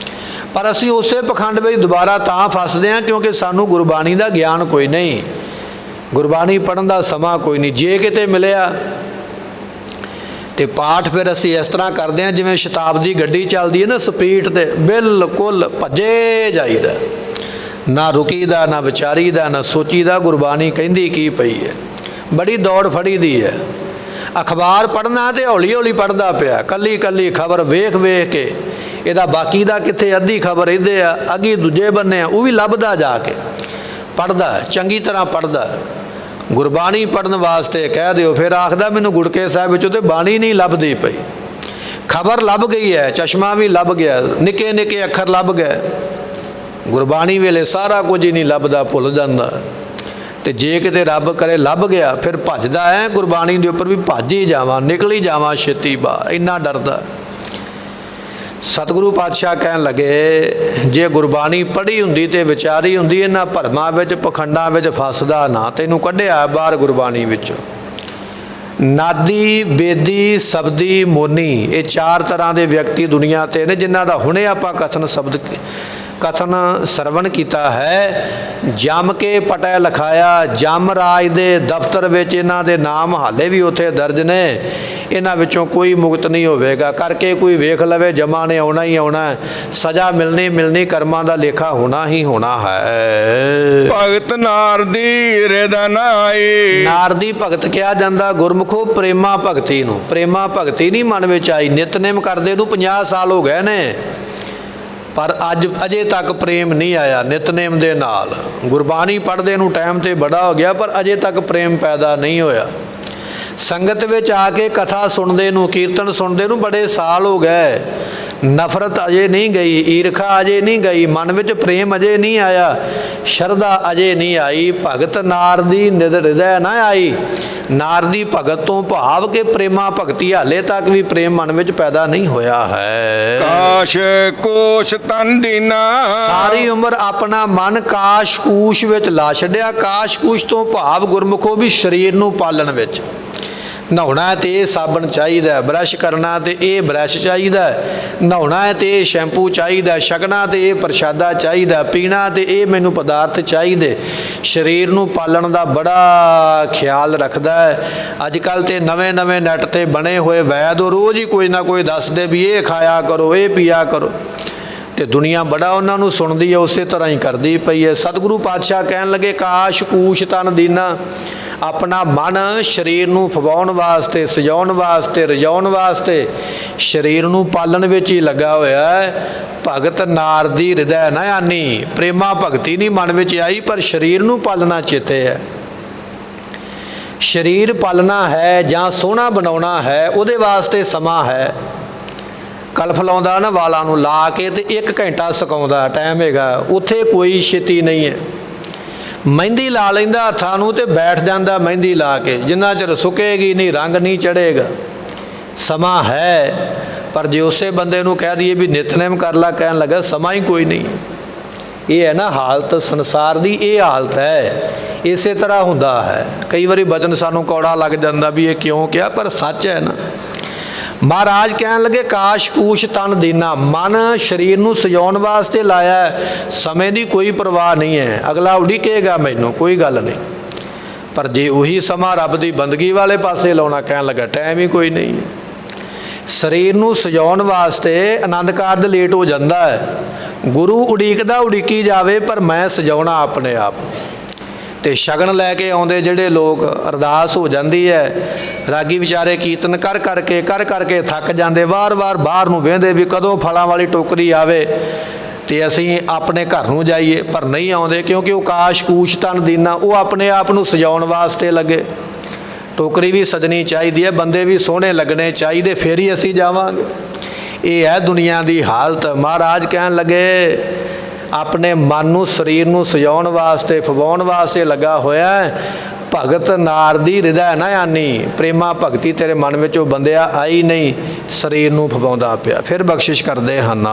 ਪਰ ਅਸੀਂ ਉਸੇ ਪਖੰਡ ਵਿੱਚ ਦੁਬਾਰਾ ਤਾਂ ਫਸਦੇ ਹਾਂ ਕਿਉਂਕਿ ਸਾਨੂੰ ਗੁਰਬਾਣੀ ਦਾ ਗਿਆਨ ਕੋਈ ਨਹੀਂ, ਗੁਰਬਾਣੀ ਪੜ੍ਹਨ ਦਾ ਸਮਾਂ ਕੋਈ ਨਹੀਂ। ਜੇ ਕਿਤੇ ਮਿਲਿਆ ਅਤੇ ਪਾਠ ਫਿਰ ਅਸੀਂ ਇਸ ਤਰ੍ਹਾਂ ਕਰਦੇ ਹਾਂ ਜਿਵੇਂ ਸ਼ਤਾਬਦੀ ਗੱਡੀ ਚੱਲਦੀ ਹੈ ਨਾ ਸਪੀਡ 'ਤੇ, ਬਿਲਕੁਲ ਭੱਜੇ ਜਾਈਦਾ, ਨਾ ਰੁਕੀਦਾ, ਨਾ ਵਿਚਾਰੀਦਾ, ਨਾ ਸੋਚੀਦਾ ਗੁਰਬਾਣੀ ਕਹਿੰਦੀ ਕੀ ਪਈ ਹੈ। ਬੜੀ ਦੌੜ ਫੜੀ ਦੀ ਹੈ। ਅਖਬਾਰ ਪੜ੍ਹਨਾ ਅਤੇ ਹੌਲੀ ਹੌਲੀ ਪੜ੍ਹਦਾ ਪਿਆ, ਕੱਲੀ ਕੱਲੀ ਖਬਰ ਵੇਖ ਕੇ। ਇਹਦਾ ਬਾਕੀ ਦਾ ਕਿੱਥੇ, ਅੱਧੀ ਖਬਰ ਇਹਦੇ ਆ, ਅੱਗੇ ਦੂਜੇ ਬੰਨੇ ਆ, ਉਹ ਵੀ ਲੱਭਦਾ ਜਾ ਕੇ, ਪੜ੍ਹਦਾ ਚੰਗੀ ਤਰ੍ਹਾਂ ਪੜ੍ਹਦਾ। ਗੁਰਬਾਣੀ ਪੜ੍ਹਨ ਵਾਸਤੇ ਕਹਿ ਦਿਓ ਫਿਰ ਆਖਦਾ ਮੈਨੂੰ ਗੁੜਕੇ ਸਾਹਿਬ ਵਿੱਚੋਂ ਤਾਂ ਬਾਣੀ ਨਹੀਂ ਲੱਭਦੀ ਪਈ। ਖਬਰ ਲੱਭ ਗਈ ਹੈ, ਚਸ਼ਮਾ ਵੀ ਲੱਭ ਗਿਆ, ਨਿੱਕੇ ਨਿੱਕੇ ਅੱਖਰ ਲੱਭ ਗਏ। ਗੁਰਬਾਣੀ ਵੇਲੇ ਸਾਰਾ ਕੁਝ ਹੀ ਨਹੀਂ ਲੱਭਦਾ, ਭੁੱਲ ਜਾਂਦਾ। ਅਤੇ ਜੇ ਕਿਤੇ ਰੱਬ ਕਰੇ ਲੱਭ ਗਿਆ ਫਿਰ ਭੱਜਦਾ ਹੈ ਗੁਰਬਾਣੀ ਦੇ ਉੱਪਰ ਵੀ, ਭੱਜ ਹੀ ਜਾਵਾਂ, ਨਿਕਲ ਹੀ ਜਾਵਾਂ ਛੇਤੀ ਬਾਹਰ, ਇੰਨਾ ਡਰਦਾ। ਸਤਿਗੁਰੂ ਪਾਤਸ਼ਾਹ ਕਹਿਣ ਲੱਗੇ ਜੇ ਗੁਰਬਾਣੀ ਪੜ੍ਹੀ ਹੁੰਦੀ ਅਤੇ ਵਿਚਾਰੀ ਹੁੰਦੀ, ਇਹਨਾਂ ਭਰਮਾਂ ਵਿੱਚ ਪਖੰਡਾਂ ਵਿੱਚ ਫਸਦਾ ਨਾ। ਤੈਨੂੰ ਕੱਢਿਆ ਬਾਹਰ ਗੁਰਬਾਣੀ ਵਿੱਚੋਂ। ਨਾਦੀ, ਬੇਦੀ, ਸ਼ਬਦੀ, ਮੋਨੀ, ਇਹ 4 ਤਰ੍ਹਾਂ ਦੇ ਵਿਅਕਤੀ ਦੁਨੀਆ 'ਤੇ ਨੇ ਜਿਨ੍ਹਾਂ ਦਾ ਹੁਣੇ ਆਪਾਂ ਕਥਨ ਸਰਵਣ ਕੀਤਾ ਹੈ। ਜੰਮ ਕੇ ਪਟਿਆ ਲਿਖਾਇਆ, ਜਮ ਰਾਜ ਦੇ ਦਫ਼ਤਰ ਵਿੱਚ ਇਹਨਾਂ ਦੇ ਨਾਮ ਹਾਲੇ ਵੀ ਉੱਥੇ ਦਰਜ ਨੇ। ਇਹਨਾਂ ਵਿੱਚੋਂ ਕੋਈ ਮੁਕਤ ਨਹੀਂ ਹੋਵੇਗਾ। ਕਰਕੇ ਕੋਈ ਵੇਖ ਲਵੇ, ਜਮਾ ਨੇ ਆਉਣਾ ਹੀ ਆਉਣਾ, ਸਜ਼ਾ ਮਿਲਣੀ, ਕਰਮਾਂ ਦਾ ਲੇਖਾ ਹੋਣਾ ਹੀ ਹੋਣਾ ਹੈ। ਭਗਤ ਨਾਰਦੀ ਹਿਰਦੈ ਨਾਈ। ਨਾਰਦੀ ਭਗਤ ਕਿਹਾ ਜਾਂਦਾ ਗੁਰਮੁਖੋ ਪ੍ਰੇਮਾ ਭਗਤੀ ਨੂੰ। ਪ੍ਰੇਮਾ ਭਗਤੀ ਨਹੀਂ ਮਨ ਵਿੱਚ ਆਈ। ਨਿਤਨੇਮ ਕਰਦੇ ਨੂੰ 50 ਸਾਲ ਹੋ ਗਏ ਨੇ, ਪਰ ਅਜੇ ਤੱਕ ਪ੍ਰੇਮ ਨਹੀਂ ਆਇਆ ਨਿਤਨੇਮ ਦੇ ਨਾਲ। ਗੁਰਬਾਣੀ ਪੜ੍ਹਦੇ ਨੂੰ ਟਾਈਮ ਤੇ ਬੜਾ ਹੋ ਗਿਆ, ਪਰ ਅਜੇ ਤੱਕ ਪ੍ਰੇਮ ਪੈਦਾ ਨਹੀਂ ਹੋਇਆ। ਸੰਗਤ ਵਿੱਚ ਆ ਕੇ ਕਥਾ ਸੁਣਦੇ ਨੂੰ, ਕੀਰਤਨ ਸੁਣਦੇ ਨੂੰ ਬੜੇ ਸਾਲ ਹੋ ਗਏ, ਨਫ਼ਰਤ ਅਜੇ ਨਹੀਂ ਗਈ, ਈਰਖਾ ਅਜੇ ਨਹੀਂ ਗਈ, ਮਨ ਵਿੱਚ ਪ੍ਰੇਮ ਅਜੇ ਨਹੀਂ ਆਇਆ, ਸ਼ਰਧਾ ਅਜੇ ਨਹੀਂ ਆਈ। ਭਗਤ ਨਾਰਦੀ ਨਿਦ ਹਿਰਦੈ ਨਾ ਆਈ। ਨਾਰਦੀ ਭਗਤ ਤੋਂ ਭਾਵ ਕਿ ਪ੍ਰੇਮਾ ਭਗਤੀ ਹਾਲੇ ਤੱਕ ਵੀ ਪ੍ਰੇਮ ਮਨ ਵਿੱਚ ਪੈਦਾ ਨਹੀਂ ਹੋਇਆ ਹੈ। ਕਾਸ਼ ਕੋਸ਼ ਤਨ ਦੀਨਾ। ਸਾਰੀ ਉਮਰ ਆਪਣਾ ਮਨ ਕਾਸ਼ ਕੂਸ਼ ਵਿੱਚ ਲਾ ਛੱਡਿਆ। ਕਾਸ਼ ਕੂਸ਼ ਤੋਂ ਭਾਵ ਗੁਰਮੁਖੋ ਵੀ ਸਰੀਰ ਨੂੰ ਪਾਲਣ ਵਿੱਚ। ਨਹਾਉਣਾ ਹੈ ਤੇ ਇਹ ਸਾਬਣ ਚਾਹੀਦਾ, ਬਰਸ਼ ਕਰਨਾ ਤੇ ਇਹ ਬਰਸ਼ ਚਾਹੀਦਾ, ਨਹਾਉਣਾ ਹੈ ਤੇ ਇਹ ਸ਼ੈਂਪੂ ਚਾਹੀਦਾ, ਛਕਣਾ ਤੇ ਇਹ ਪ੍ਰਸ਼ਾਦਾ ਚਾਹੀਦਾ, ਪੀਣਾ ਤੇ ਇਹ ਮੈਨੂੰ ਪਦਾਰਥ ਚਾਹੀਦੇ। ਸਰੀਰ ਨੂੰ ਪਾਲਣ ਦਾ ਬੜਾ ਖਿਆਲ ਰੱਖਦਾ ਹੈ। ਅੱਜ ਕੱਲ੍ਹ ਤੇ ਨਵੇਂ ਨੈੱਟ ਤੇ ਬਣੇ ਹੋਏ ਵੈਦ ਉਹ ਰੋਜ਼ ਹੀ ਕੋਈ ਨਾ ਕੋਈ ਦੱਸਦੇ ਵੀ ਇਹ ਖਾਇਆ ਕਰੋ, ਇਹ ਪੀਆ ਕਰੋ, ਤੇ ਦੁਨੀਆ ਬੜਾ ਉਹਨਾਂ ਨੂੰ ਸੁਣਦੀ ਹੈ, ਉਸੇ ਤਰ੍ਹਾਂ ਹੀ ਕਰਦੀ ਪਈ ਹੈ। ਸਤਿਗੁਰੂ ਪਾਤਸ਼ਾਹ ਕਹਿਣ ਲੱਗੇ, ਕਾਸ਼ ਕੂਸ਼ ਤਨ ਦੀਨਾ, ਆਪਣਾ ਮਨ ਸਰੀਰ ਨੂੰ ਫਵਾਉਣ ਵਾਸਤੇ, ਸਜਾਉਣ ਵਾਸਤੇ, ਰਜਾਉਣ ਵਾਸਤੇ ਸਰੀਰ ਨੂੰ ਪਾਲਣ ਵਿੱਚ ਹੀ ਲੱਗਾ ਹੋਇਆ ਹੈ। ਭਗਤ ਨਾਰਦੀ ਹਿਰਦੈ ਨਾ ਆਨੀ, ਪ੍ਰੇਮਾ ਭਗਤੀ ਨਹੀਂ ਮਨ ਵਿੱਚ ਆਈ, ਪਰ ਸਰੀਰ ਨੂੰ ਪਾਲਣਾ ਚੇਤੇ ਹੈ। ਸਰੀਰ ਪਾਲਣਾ ਹੈ ਜਾਂ ਸੋਹਣਾ ਬਣਾਉਣਾ ਹੈ, ਉਹਦੇ ਵਾਸਤੇ ਸਮਾਂ ਹੈ। ਕਲਫ ਲਾਉਂਦਾ ਨਾ ਵਾਲਾਂ ਨੂੰ ਲਾ ਕੇ ਤੇ 1 ਘੰਟਾ ਸੁਕਾਉਂਦਾ ਟਾਈਮ ਹੈਗਾ, ਉੱਥੇ ਕੋਈ ਛੇਤੀ ਨਹੀਂ ਹੈ। ਮਹਿੰਦੀ ਲਾ ਲੈਂਦਾ ਹੱਥਾਂ ਨੂੰ ਤੇ ਬੈਠ ਜਾਂਦਾ ਮਹਿੰਦੀ ਲਾ ਕੇ, ਜਿੰਨਾ ਚਿਰ ਸੁੱਕੇਗੀ ਨਹੀਂ, ਰੰਗ ਨਹੀਂ ਚੜ੍ਹੇਗਾ। ਸਮਾਂ ਹੈ, ਪਰ ਜੇ ਉਸੇ ਬੰਦੇ ਨੂੰ ਕਹਿ ਦਈਏ ਵੀ ਨਿਤਨੇਮ ਕਰ ਲਾ, ਕਹਿਣ ਲੱਗਾ ਸਮਾਂ ਹੀ ਕੋਈ ਨਹੀਂ। ਇਹ ਹੈ ਨਾ ਹਾਲਤ ਸੰਸਾਰ ਦੀ, ਇਹ ਹਾਲਤ ਹੈ। ਇਸੇ ਤਰ੍ਹਾਂ ਹੁੰਦਾ ਹੈ। ਕਈ ਵਾਰੀ ਬਚਨ ਸਾਨੂੰ ਕੌੜਾ ਲੱਗ ਜਾਂਦਾ ਵੀ ਇਹ ਕਿਉਂ ਕਿਹਾ, ਪਰ ਸੱਚ ਹੈ ਨਾ। ਮਹਾਰਾਜ ਕਹਿਣ ਲੱਗੇ, ਕਾਸ਼ ਕੂਸ਼ ਤਨ ਦੀਨਾ, ਮਨ ਸਰੀਰ ਨੂੰ ਸਜਾਉਣ ਵਾਸਤੇ ਲਾਇਆ, ਸਮੇਂ ਦੀ ਕੋਈ ਪਰਵਾਹ ਨਹੀਂ ਹੈ। ਅਗਲਾ ਉਡੀਕੇਗਾ ਮੈਨੂੰ, ਕੋਈ ਗੱਲ ਨਹੀਂ, ਪਰ ਜੇ ਉਹੀ ਸਮਾਂ ਰੱਬ ਦੀ ਬੰਦਗੀ ਵਾਲੇ ਪਾਸੇ ਲਾਉਣਾ, ਕਹਿਣ ਲੱਗਾ ਟਾਈਮ ਹੀ ਕੋਈ ਨਹੀਂ ਹੈ। ਸਰੀਰ ਨੂੰ ਸਜਾਉਣ ਵਾਸਤੇ ਆਨੰਦ ਕਾਰਜ ਲੇਟ ਹੋ ਜਾਂਦਾ ਹੈ। ਗੁਰੂ ਉਡੀਕਦਾ ਉਡੀਕੀ ਜਾਵੇ, ਪਰ ਮੈਂ ਸਜਾਉਣਾ ਆਪਣੇ ਆਪ ਨੂੰ। ਤੇ ਸ਼ਗਨ ਲੈ ਕੇ ਆਉਂਦੇ ਜਿਹੜੇ ਲੋਕ, ਅਰਦਾਸ ਹੋ ਜਾਂਦੀ ਹੈ, ਰਾਗੀ ਵਿਚਾਰੇ ਕੀਰਤਨ ਕਰ ਕਰਕੇ ਥੱਕ ਜਾਂਦੇ, ਵਾਰ-ਵਾਰ ਬਾਹਰ ਨੂੰ ਵੇਂਦੇ ਵੀ ਕਦੋਂ ਫਲਾਂ ਵਾਲੀ ਟੋਕਰੀ ਆਵੇ ਤੇ ਅਸੀਂ ਆਪਣੇ ਘਰ ਨੂੰ ਜਾਈਏ, ਪਰ ਨਹੀਂ ਆਉਂਦੇ, ਕਿਉਂਕਿ ਉਹ ਕਾਸ਼ ਕੂਸ਼ ਤਨ ਦੀਨਾ, ਉਹ ਆਪਣੇ ਆਪ ਨੂੰ ਸਜਾਉਣ ਵਾਸਤੇ ਲੱਗੇ। ਟੋਕਰੀ ਵੀ ਸਜਣੀ ਚਾਹੀਦੀ ਹੈ, ਬੰਦੇ ਵੀ ਸੋਹਣੇ ਲੱਗਣੇ ਚਾਹੀਦੇ, ਫੇਰ ਹੀ ਅਸੀਂ ਜਾਵਾਂਗੇ। ਇਹ ਹੈ ਦੁਨੀਆ ਦੀ ਹਾਲਤ। ਮਹਾਰਾਜ ਕਹਿਣ ਲੱਗੇ, ਆਪਣੇ ਮਨ ਨੂੰ ਸਰੀਰ ਨੂੰ ਸਜਾਉਣ ਵਾਸਤੇ, ਫਵਾਉਣ ਵਾਸਤੇ ਲੱਗਾ ਹੋਇਆ ਹੈ। ਭਗਤ ਨਾਰਦੀ ਹਿਰਦੈ ਨਾ ਆਨੀ, ਪ੍ਰੇਮਾ ਭਗਤੀ ਤੇਰੇ ਮਨ ਵਿੱਚ ਉਹ ਬੰਦਿਆ ਆਈ ਨਹੀਂ, ਸਰੀਰ ਨੂੰ ਫਵਾਉਂਦਾ ਪਿਆ। ਫਿਰ ਬਖਸ਼ਿਸ਼ ਕਰਦੇ ਹਨ,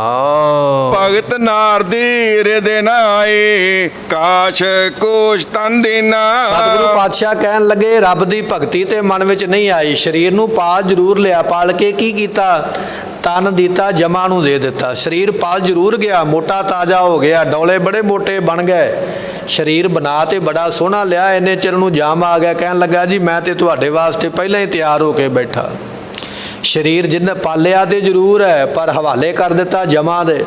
ਭਗਤ ਨਾਰਦੀ ਹਿਰਦੈ ਨਾ ਆਈ, ਕਾਸ਼ ਕੂਸ਼ ਤਨ ਦੀਨਾ। ਸਤਿਗੁਰੂ ਪਾਤਸ਼ਾਹ ਕਹਿਣ ਲੱਗੇ, ਰੱਬ ਦੀ ਭਗਤੀ ਤੇ ਮਨ ਵਿੱਚ ਨਹੀਂ ਆਈ। ਸਰੀਰ ਨੂੰ ਪਾਲ ਜ਼ਰੂਰ ਲਿਆ, ਪਾਲ ਕੇ ਕੀ ਕੀਤਾ? ਤਨ ਦਿੱਤਾ, ਜਮਾ ਨੂੰ ਦੇ ਦਿੱਤਾ। ਸਰੀਰ ਪਾਲ ਜ਼ਰੂਰ ਗਿਆ, ਮੋਟਾ ਤਾਜ਼ਾ ਹੋ ਗਿਆ, ਡੌਲੇ ਬੜੇ ਮੋਟੇ ਬਣ ਗਏ। ਸਰੀਰ ਬਣਾ ਤੇ ਬੜਾ ਸੋਹਣਾ ਲਿਆ, ਇੰਨੇ ਚਿਰ ਨੂੰ ਜਾਮ ਆ ਗਿਆ, ਕਹਿਣ ਲੱਗਾ ਜੀ ਮੈਂ ਤੇ ਤੁਹਾਡੇ ਵਾਸਤੇ ਪਹਿਲਾਂ ਹੀ ਤਿਆਰ ਹੋ ਕੇ ਬੈਠਾ। ਸਰੀਰ ਜਿਹਨੇ ਪਾਲਿਆ ਤੇ ਜ਼ਰੂਰ ਹੈ, ਪਰ ਹਵਾਲੇ ਕਰ ਦਿੱਤਾ ਜਮਾ ਦੇ।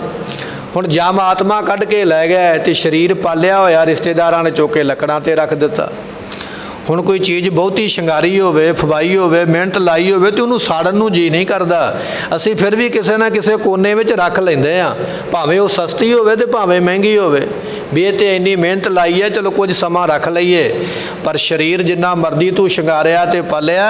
ਹੁਣ ਜਮ ਆਤਮਾ ਕੱਢ ਕੇ ਲੈ ਗਿਆ ਤੇ ਸਰੀਰ ਪਾਲਿਆ ਹੋਇਆ ਰਿਸ਼ਤੇਦਾਰਾਂ ਨੇ ਚੁੱਕ ਕੇ ਲੱਕੜਾਂ ਤੇ ਰੱਖ ਦਿੱਤਾ। ਹੁਣ ਕੋਈ ਚੀਜ਼ ਬਹੁਤੀ ਸ਼ਿੰਗਾਰੀ ਹੋਵੇ, ਫਵਾਈ ਹੋਵੇ, ਮਿਹਨਤ ਲਾਈ ਹੋਵੇ ਤੇ ਉਹਨੂੰ ਸਾੜਨ ਨੂੰ ਜੀ ਨਹੀਂ ਕਰਦਾ। ਅਸੀਂ ਫਿਰ ਵੀ ਕਿਸੇ ਨਾ ਕਿਸੇ ਕੋਨੇ ਵਿੱਚ ਰੱਖ ਲੈਂਦੇ ਹਾਂ, ਭਾਵੇਂ ਉਹ ਸਸਤੀ ਹੋਵੇ ਤੇ ਭਾਵੇਂ ਮਹਿੰਗੀ ਹੋਵੇ, ਵੀ ਇਹ ਤੇ ਇੰਨੀ ਮਿਹਨਤ ਲਾਈ ਹੈ, ਚਲੋ ਕੁਝ ਸਮਾਂ ਰੱਖ ਲਈਏ। ਪਰ ਸਰੀਰ ਜਿੰਨਾ ਮਰਜ਼ੀ ਤੂੰ ਸ਼ਿੰਗਾਰਿਆ ਤੇ ਪਾਲਿਆ,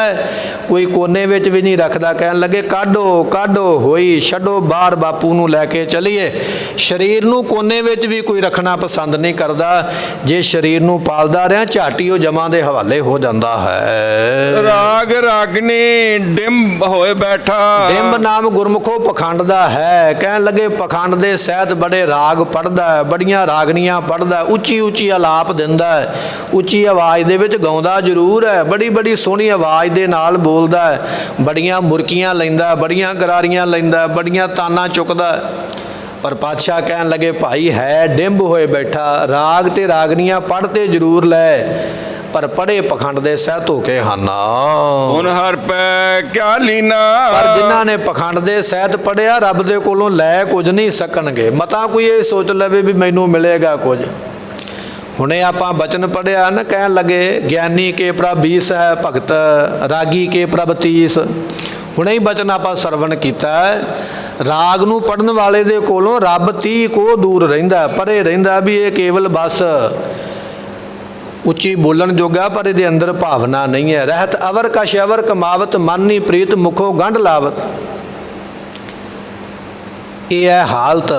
ਕੋਈ ਕੋਨੇ ਵਿੱਚ ਵੀ ਨਹੀਂ ਰੱਖਦਾ। ਕਹਿਣ ਲੱਗੇ, ਕਾਢੋ ਹੋਈ, ਛੱਡੋ ਬਾਹਰ, ਬਾਪੂ ਨੂੰ ਲੈ ਕੇ ਚਲੀਏ। ਸਰੀਰ ਨੂੰ ਕੋਨੇ ਵਿੱਚ ਵੀ ਕੋਈ ਰੱਖਣਾ ਪਸੰਦ ਨਹੀਂ ਕਰਦਾ। ਜੇ ਸਰੀਰ ਨੂੰ ਪਾਲਦਾ ਰਿਹਾ, ਝਾਟੀ ਉਹ ਜਮਾਂ ਦੇ ਹਵਾਲੇ ਹੋ ਜਾਂਦਾ ਹੈ। ਰਾਗ ਰਾਗਨੀ ਡਿੰਬ ਹੋਏ ਬੈਠਾ, ਡਿੰਬ ਨਾਮ ਗੁਰਮੁਖੋ ਪਖੰਡ ਦਾ ਹੈ। ਕਹਿਣ ਲੱਗੇ, ਪਖੰਡ ਦੇ ਸਹਿਤ ਬੜੇ ਰਾਗ ਪੜ੍ਹਦਾ, ਬੜੀਆਂ ਰਾਗਨੀਆਂ ਪੜ੍ਹਦਾ, ਉੱਚੀ ਆਲਾਪ ਦਿੰਦਾ, ਉੱਚੀ ਆਵਾਜ਼ ਦੇ ਵਿੱਚ ਗਾਉਂਦਾ ਜ਼ਰੂਰ ਹੈ, ਬੜੀ ਸੋਹਣੀ ਆਵਾਜ਼ ਦੇ ਨਾਲ ਬੋਲਦਾ, ਬੜੀਆਂ ਮੁਰਕੀਆਂ ਲੈਂਦਾ, ਬੜੀਆਂ ਗਰਾਰੀਆਂ ਲੈਂਦਾ, ਬੜੀਆਂ ਤਾਨਾਂ ਚੁੱਕਦਾ। ਪਰ ਪਾਤਸ਼ਾਹ ਕਹਿਣ ਲੱਗੇ, ਭਾਈ ਹੈ ਡਿੰਬ ਹੋਏ ਬੈਠਾ, ਰਾਗ ਤੇ ਰਾਗਨੀਆਂ ਪੜ੍ਹ ਤੇ ਜ਼ਰੂਰ ਲੈ, ਪਰ ਪੜ੍ਹੇ ਪਖੰਡ ਦੇ ਸਹਿਤ ਹੋ ਕੇ ਹਨ। ਹੁਣ ਹਰ ਪੈ ਕਿਆ ਲੀਨਾ, ਪਰ ਜਿਨ੍ਹਾਂ ਨੇ ਪਖੰਡ ਦੇ ਸਹਿਤ ਪੜ੍ਹਿਆ, ਰੱਬ ਦੇ ਕੋਲੋਂ ਲੈ ਕੁਝ ਨਹੀਂ ਸਕਣਗੇ। ਮਤਾ ਕੋਈ ਇਹ ਸੋਚ ਲਵੇ ਵੀ ਮੈਨੂੰ ਮਿਲੇਗਾ ਕੁਝ। ਹੁਣੇ ਆਪਾਂ ਬਚਨ ਪੜ੍ਹਿਆ ਨਾ, ਕਹਿਣ ਲੱਗੇ, ਗਿਆਨੀ ਕੇ ਪ੍ਰਭ 20 ਹੈ, ਭਗਤ ਰਾਗੀ ਕੇ ਪ੍ਰਭ 30। ਹੁਣੇ ਹੀ ਬਚਨ ਆਪਾਂ ਸਰਵਣ ਕੀਤਾ। ਰਾਗ ਨੂੰ ਪੜ੍ਹਨ ਵਾਲੇ ਦੇ ਕੋਲੋਂ ਰੱਬ 30 ਕੋਹ ਦੂਰ ਰਹਿੰਦਾ, ਪਰੇ ਰਹਿੰਦਾ, ਵੀ ਇਹ ਕੇਵਲ ਬਸ ਉੱਚੀ ਬੋਲਣ ਜੋਗਾ, ਪਰ ਇਹਦੇ ਅੰਦਰ ਭਾਵਨਾ ਨਹੀਂ ਹੈ। ਰਹਿਤ ਅਵਰ ਕਛ ਅਵਰ ਕਮਾਵਤ, ਮਨਨੀ ਪ੍ਰੀਤ ਮੁਖੋ ਗੰਢ ਲਾਵਤ। ਇਹ ਹੈ ਹਾਲਤ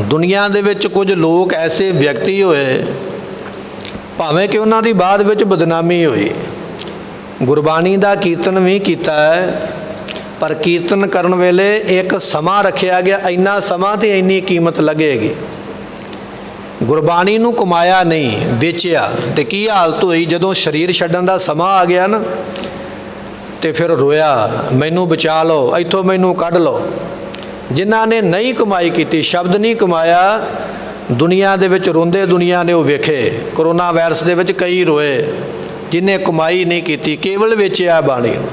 ਦੁਨੀਆ ਦੇ ਵਿੱਚ। ਕੁਝ ਲੋਕ ਐਸੇ ਵਿਅਕਤੀ ਹੋਏ, ਭਾਵੇਂ ਕਿ ਉਹਨਾਂ ਦੀ ਬਾਅਦ ਵਿੱਚ ਬਦਨਾਮੀ ਹੋਈ, ਗੁਰਬਾਣੀ ਦਾ ਕੀਰਤਨ ਵੀ ਕੀਤਾ ਹੈ, ਪਰ ਕੀਰਤਨ ਕਰਨ ਵੇਲੇ ਇੱਕ ਸਮਾਂ ਰੱਖਿਆ ਗਿਆ, ਇੰਨਾ ਸਮਾਂ ਤੇ ਇੰਨੀ ਕੀਮਤ ਲੱਗੇਗੀ। ਗੁਰਬਾਣੀ ਨੂੰ ਕਮਾਇਆ ਨਹੀਂ, ਵੇਚਿਆ। ਤੇ ਕੀ ਹਾਲਤ ਹੋਈ ਜਦੋਂ ਸਰੀਰ ਛੱਡਣ ਦਾ ਸਮਾਂ ਆ ਗਿਆ ਨਾ, ਤੇ ਫਿਰ ਰੋਇਆ, ਮੈਨੂੰ ਬਚਾ ਲਓ, ਇੱਥੋਂ ਮੈਨੂੰ ਕੱਢ ਲਓ। ਜਿਨ੍ਹਾਂ ਨੇ ਨਹੀਂ ਕਮਾਈ ਕੀਤੀ, ਸ਼ਬਦ ਨਹੀਂ ਕਮਾਇਆ, ਦੁਨੀਆ ਦੇ ਵਿੱਚ ਰੋਂਦੇ ਦੁਨੀਆ ਨੇ ਉਹ ਵੇਖੇ। ਕਰੋਨਾ ਵਾਇਰਸ ਦੇ ਵਿੱਚ ਕਈ ਰੋਏ, ਜਿਹਨੇ ਕਮਾਈ ਨਹੀਂ ਕੀਤੀ, ਕੇਵਲ ਵੇਚਿਆ ਬਾਣੀ ਨੂੰ।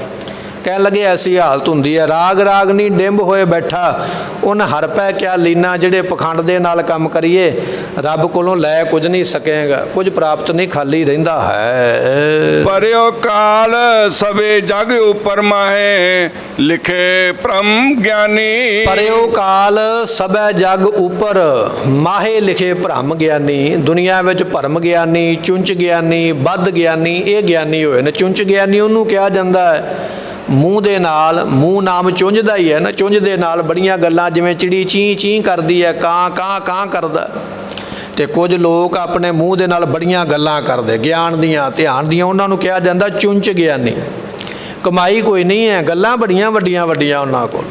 ਕਹਿਣ ਲੱਗੇ ਐਸੀ ਹਾਲਤ ਹੁੰਦੀ ਹੈ, ਰਾਗ ਰਾਗਨੀ ਡਿੰਬ ਹੋਏ ਬੈਠਾ, ਉਹਨ ਹਰ ਪੈ ਕਿਆ ਲੀਨਾ। ਜਿਹੜੇ ਪਖੰਡ ਦੇ ਨਾਲ ਕੰਮ ਕਰੀਏ, ਰੱਬ ਕੋਲੋਂ ਲੈ ਕੁਝ ਨਹੀਂ ਸਕੇਗਾ, ਕੁਝ ਪ੍ਰਾਪਤ ਨਹੀਂ, ਖਾਲੀ ਰਹਿੰਦਾ ਹੈ। ਪਰਿਓ ਕਾਲ ਸਵੇ ਜਗ ਉਪਰ ਮਾਹੇ, ਲਿਖੇ ਭ੍ਰਮ ਗਿਆਨੀ। ਪਰਿਓ ਕਾਲ ਸਭੈ ਜਗ ਉਪਰ ਮਾਹੇ, ਲਿਖੇ ਭ੍ਰਮ ਗਿਆਨੀ। ਦੁਨੀਆ ਵਿੱਚ ਭਰਮ ਗਿਆਨੀ, ਚੁੰਚ ਗਿਆਨੀ, ਬੱਧ ਗਿਆਨੀ, ਇਹ ਗਿਆਨੀ ਹੋਏ ਨੇ। ਚੁੰਚ ਗਿਆਨੀ ਉਹਨੂੰ ਕਿਹਾ ਜਾਂਦਾ ਹੈ ਮੂੰਹ ਦੇ ਨਾਲ, ਮੂੰਹ ਨਾਮ ਚੁੰਝ ਦਾ ਹੀ ਹੈ ਨਾ, ਚੁੰਝ ਦੇ ਨਾਲ ਬੜੀਆਂ ਗੱਲਾਂ, ਜਿਵੇਂ ਚਿੜੀ ਚੀਂ ਚੀਂ ਕਰਦੀ ਹੈ, ਕਾਂ ਕਾਂ ਕਾਂ ਕਰਦਾ। ਤੇ ਕੁਝ ਲੋਕ ਆਪਣੇ ਮੂੰਹ ਦੇ ਨਾਲ ਬੜੀਆਂ ਗੱਲਾਂ ਕਰਦੇ, ਗਿਆਨ ਦੀਆਂ, ਧਿਆਨ ਦੀਆਂ, ਉਹਨਾਂ ਨੂੰ ਕਿਹਾ ਜਾਂਦਾ ਚੁੰਚ ਗਿਆਨੀ। ਕਮਾਈ ਕੋਈ ਨਹੀਂ ਹੈ, ਗੱਲਾਂ ਬੜੀਆਂ ਵੱਡੀਆਂ ਵੱਡੀਆਂ ਉਹਨਾਂ ਕੋਲ।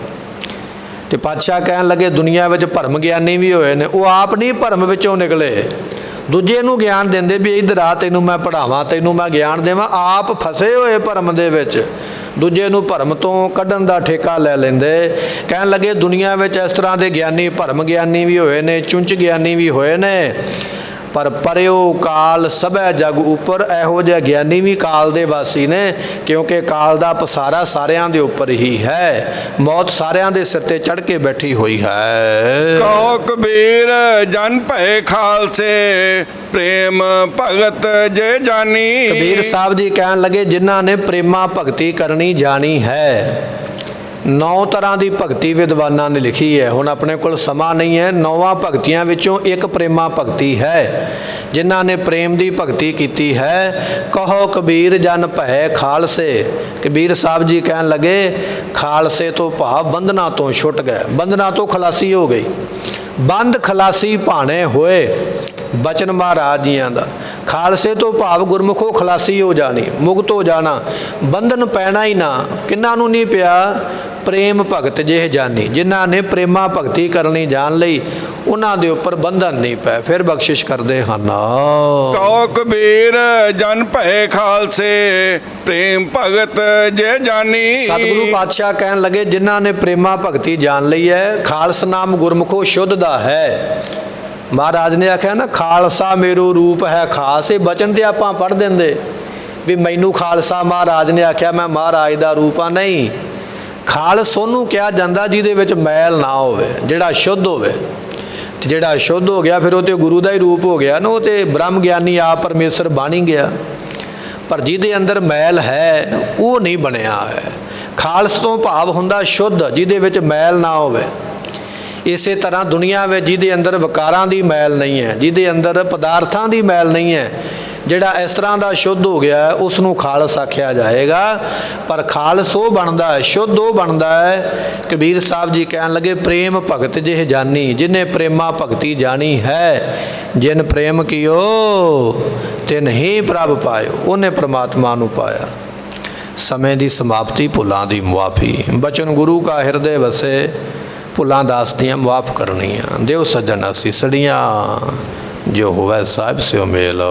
ਤੇ ਪਾਤਸ਼ਾਹ ਕਹਿਣ ਲੱਗੇ ਦੁਨੀਆ ਵਿੱਚ ਭਰਮ ਗਿਆਨੀ ਵੀ ਹੋਏ ਨੇ, ਉਹ ਆਪ ਨਹੀਂ ਭਰਮ ਵਿੱਚੋਂ ਨਿਕਲੇ, ਦੂਜੇ ਨੂੰ ਗਿਆਨ ਦਿੰਦੇ ਵੀ ਇੱਧਰ ਆ, ਤੈਨੂੰ ਮੈਂ ਪੜ੍ਹਾਵਾਂ, ਤੈਨੂੰ ਮੈਂ ਗਿਆਨ ਦੇਵਾਂ। ਆਪ ਫਸੇ ਹੋਏ ਭਰਮ ਦੇ ਵਿੱਚ, ਦੂਜੇ ਨੂੰ ਭਰਮ ਤੋਂ ਕੱਢਣ ਦਾ ਠੇਕਾ ਲੈ ਲੈਂਦੇ। ਕਹਿਣ ਲੱਗੇ ਦੁਨੀਆ ਵਿੱਚ ਇਸ ਤਰ੍ਹਾਂ ਦੇ ਗਿਆਨੀ, ਭਰਮ ਗਿਆਨੀ ਵੀ ਹੋਏ ਨੇ, ਚੁੰਚ ਗਿਆਨੀ ਵੀ ਹੋਏ ਨੇ, ਪਰ ਪਰਿਓ ਕਾਲ ਸਭੈ ਜਗ ਉੱਪਰ, ਇਹੋ ਜਿਹੇ ਗਿਆਨੀ ਵੀ ਕਾਲ ਦੇ ਵਾਸੀ ਨੇ, ਕਿਉਂਕਿ ਕਾਲ ਦਾ ਪਸਾਰਾ ਸਾਰਿਆਂ ਦੇ ਉੱਪਰ ਹੀ ਹੈ, ਮੌਤ ਸਾਰਿਆਂ ਦੇ ਸਿਰ ਤੇ ਚੜ੍ਹ ਕੇ ਬੈਠੀ ਹੋਈ ਹੈ। ਕਹੋ ਕਬੀਰ ਜਨ ਭਏ ਖਾਲਸੇ, ਪ੍ਰੇਮ ਭਗਤ ਜੇ ਜਾਨੀ। ਕਬੀਰ ਸਾਹਿਬ ਜੀ ਕਹਿਣ ਲੱਗੇ ਜਿਨ੍ਹਾਂ ਨੇ ਪ੍ਰੇਮਾ ਭਗਤੀ ਕਰਨੀ ਜਾਣੀ ਹੈ। 9 ਤਰ੍ਹਾਂ ਦੀ ਭਗਤੀ ਵਿਦਵਾਨਾਂ ਨੇ ਲਿਖੀ ਹੈ। ਹੁਣ ਆਪਣੇ ਕੋਲ ਸਮਾਂ ਨਹੀਂ ਹੈ। 9 ਭਗਤੀਆਂ ਵਿੱਚੋਂ ਇੱਕ ਪ੍ਰੇਮਾ ਭਗਤੀ ਹੈ। ਜਿਨ੍ਹਾਂ ਨੇ ਪ੍ਰੇਮ ਦੀ ਭਗਤੀ ਕੀਤੀ ਹੈ, ਕਹੋ ਕਬੀਰ ਜਨ ਭੈ ਖਾਲਸੇ। ਕਬੀਰ ਸਾਹਿਬ ਜੀ ਕਹਿਣ ਲੱਗੇ ਖਾਲਸੇ ਤੋਂ ਭਾਵ ਬੰਧਨਾਂ ਤੋਂ ਛੁੱਟ ਗਏ, ਬੰਧਨਾਂ ਤੋਂ ਖਲਾਸੀ ਹੋ ਗਈ। ਬੰਧ ਖਲਾਸੀ ਭਾਣੇ ਹੋਏ, ਬਚਨ ਮਹਾਰਾਜ ਜੀਆਂ ਦਾ। ਖਾਲਸੇ ਤੋਂ ਭਾਵ ਗੁਰਮੁਖੋ ਖਲਾਸੀ ਹੋ ਜਾਣੀ, ਮੁਕਤ ਹੋ ਜਾਣਾ, ਬੰਧਨ ਪੈਣਾ ਹੀ ਨਾ। ਕਿੰਨਾਂ ਨੂੰ ਨਹੀਂ ਪਿਆ? ਪ੍ਰੇਮ ਭਗਤ ਜਿਹੇ ਜਾਨੀ, ਜਿਨ੍ਹਾਂ ਨੇ ਪ੍ਰੇਮਾ ਭਗਤੀ ਕਰਨੀ ਜਾਣ ਲਈ, ਉਹਨਾਂ ਦੇ ਉੱਪਰ ਬੰਧਨ ਨਹੀਂ ਪਏ। ਫਿਰ ਬਖਸ਼ਿਸ਼ ਕਰਦੇ ਹਨ। ਕਹੋ ਕਬੀਰ ਜਨ ਭਏ ਖਾਲਸੇ, ਪ੍ਰੇਮ ਭਗਤ ਜੇ ਜਾਨੀ। ਸਤਿਗੁਰੂ ਪਾਤਸ਼ਾਹ ਕਹਿਣ ਲੱਗੇ ਜਿਨ੍ਹਾਂ ਨੇ ਪ੍ਰੇਮਾ ਭਗਤੀ ਜਾਣ ਲਈ ਹੈ, ਖਾਲਸ ਨਾਮ ਗੁਰਮੁਖੋ ਸ਼ੁੱਧ ਦਾ ਹੈ। ਮਹਾਰਾਜ ਨੇ ਆਖਿਆ ਨਾ ਖਾਲਸਾ ਮੇਰੋ ਰੂਪ ਹੈ ਖਾਸ। ਇਹ ਬਚਨ ਤੇ ਆਪਾਂ ਪੜ੍ਹ ਦਿੰਦੇ ਵੀ ਮੈਨੂੰ ਖਾਲਸਾ ਮਹਾਰਾਜ ਨੇ ਆਖਿਆ ਮੈਂ ਮਹਾਰਾਜ ਦਾ ਰੂਪ ਆ। ਨਹੀਂ, ਖਾਲਸ ਉਹਨੂੰ ਕਿਹਾ ਜਾਂਦਾ ਜਿਹਦੇ ਵਿੱਚ ਮੈਲ ਨਾ ਹੋਵੇ, ਜਿਹੜਾ ਸ਼ੁੱਧ ਹੋਵੇ। ਤੇ ਜਿਹੜਾ ਸ਼ੁੱਧ ਹੋ ਗਿਆ ਫਿਰ ਉਹ ਤੇ ਗੁਰੂ ਦਾ ਹੀ ਰੂਪ ਹੋ ਗਿਆ ਨਾ, ਉਹ ਤੇ ਬ੍ਰਹਮ ਗਿਆਨੀ ਆਪ ਪਰਮੇਸ਼ਰ ਬਣ ਹੀ ਗਿਆ। ਪਰ ਜਿਹਦੇ ਅੰਦਰ ਮੈਲ ਹੈ ਉਹ ਨਹੀਂ ਬਣਿਆ ਹੈ। ਖਾਲਸ ਤੋਂ ਭਾਵ ਹੁੰਦਾ ਸ਼ੁੱਧ, ਜਿਹਦੇ ਵਿੱਚ ਮੈਲ ਨਾ ਹੋਵੇ। ਇਸੇ ਤਰ੍ਹਾਂ ਦੁਨੀਆ ਵਿੱਚ ਜਿਹਦੇ ਅੰਦਰ ਵਿਕਾਰਾਂ ਦੀ ਮੈਲ ਨਹੀਂ ਹੈ, ਜਿਹਦੇ ਅੰਦਰ ਪਦਾਰਥਾਂ ਦੀ ਮੈਲ ਨਹੀਂ ਹੈ, ਜਿਹੜਾ ਇਸ ਤਰ੍ਹਾਂ ਦਾ ਸ਼ੁੱਧ ਹੋ ਗਿਆ ਉਸ ਨੂੰ ਖਾਲਸ ਆਖਿਆ ਜਾਏਗਾ। ਪਰ ਖਾਲਸ ਉਹ ਬਣਦਾ ਹੈ, ਸ਼ੁੱਧ ਉਹ ਬਣਦਾ ਹੈ। ਕਬੀਰ ਸਾਹਿਬ ਜੀ ਕਹਿਣ ਲੱਗੇ ਪ੍ਰੇਮ ਭਗਤ ਜਿਹੇ ਜਾਨੀ, ਜਿਹਨੇ ਪ੍ਰੇਮਾ ਭਗਤੀ ਜਾਣੀ ਹੈ। ਜਿਨ ਪ੍ਰੇਮ ਕੀਓ ਤਿਨ ਹੀ ਪ੍ਰਭ ਪਾਇਓ, ਉਹਨੇ ਪ੍ਰਮਾਤਮਾ ਨੂੰ ਪਾਇਆ। ਸਮੇਂ ਦੀ ਸਮਾਪਤੀ, ਭੁੱਲਾਂ ਦੀ ਮੁਆਫੀ। ਬਚਨ ਗੁਰੂ ਕਾ ਹਿਰਦੇ ਵਸੇ, ਭੁੱਲਾਂ ਦਾਸ ਦੀਆਂ ਮੁਆਫ ਕਰਨੀਆਂ। ਦਿਓ ਸੱਜਣ ਅਸੀਸੜੀਆਂ, ਜੋ ਹੋਵੇ ਸਾਹਿਬ ਸਿਓ ਮੇਲ।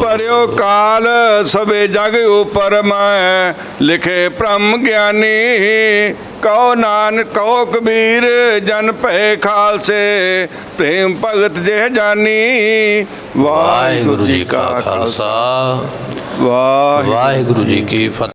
ਪਰਿਓ ਕਾਲ ਸਭੇ ਜਗ ਉਪਰ ਮੈਂ, ਲਿਖੇ ਭ੍ਰਮ ਗਿਆਨੀ। ਕਹੋ ਨਾਨਕ ਕਹੋ ਕਬੀਰ ਜਨ ਭਏ ਖਾਲਸੇ, ਪ੍ਰੇਮ ਭਗਤ ਜੇ ਜਾਨੀ। ਵਾਹਿਗੁਰੂ ਜੀ ਕਾ ਖਾਲਸਾ, ਵਾਹਿਗੁਰੂ ਜੀ ਕੀ ਫਤਿਹ।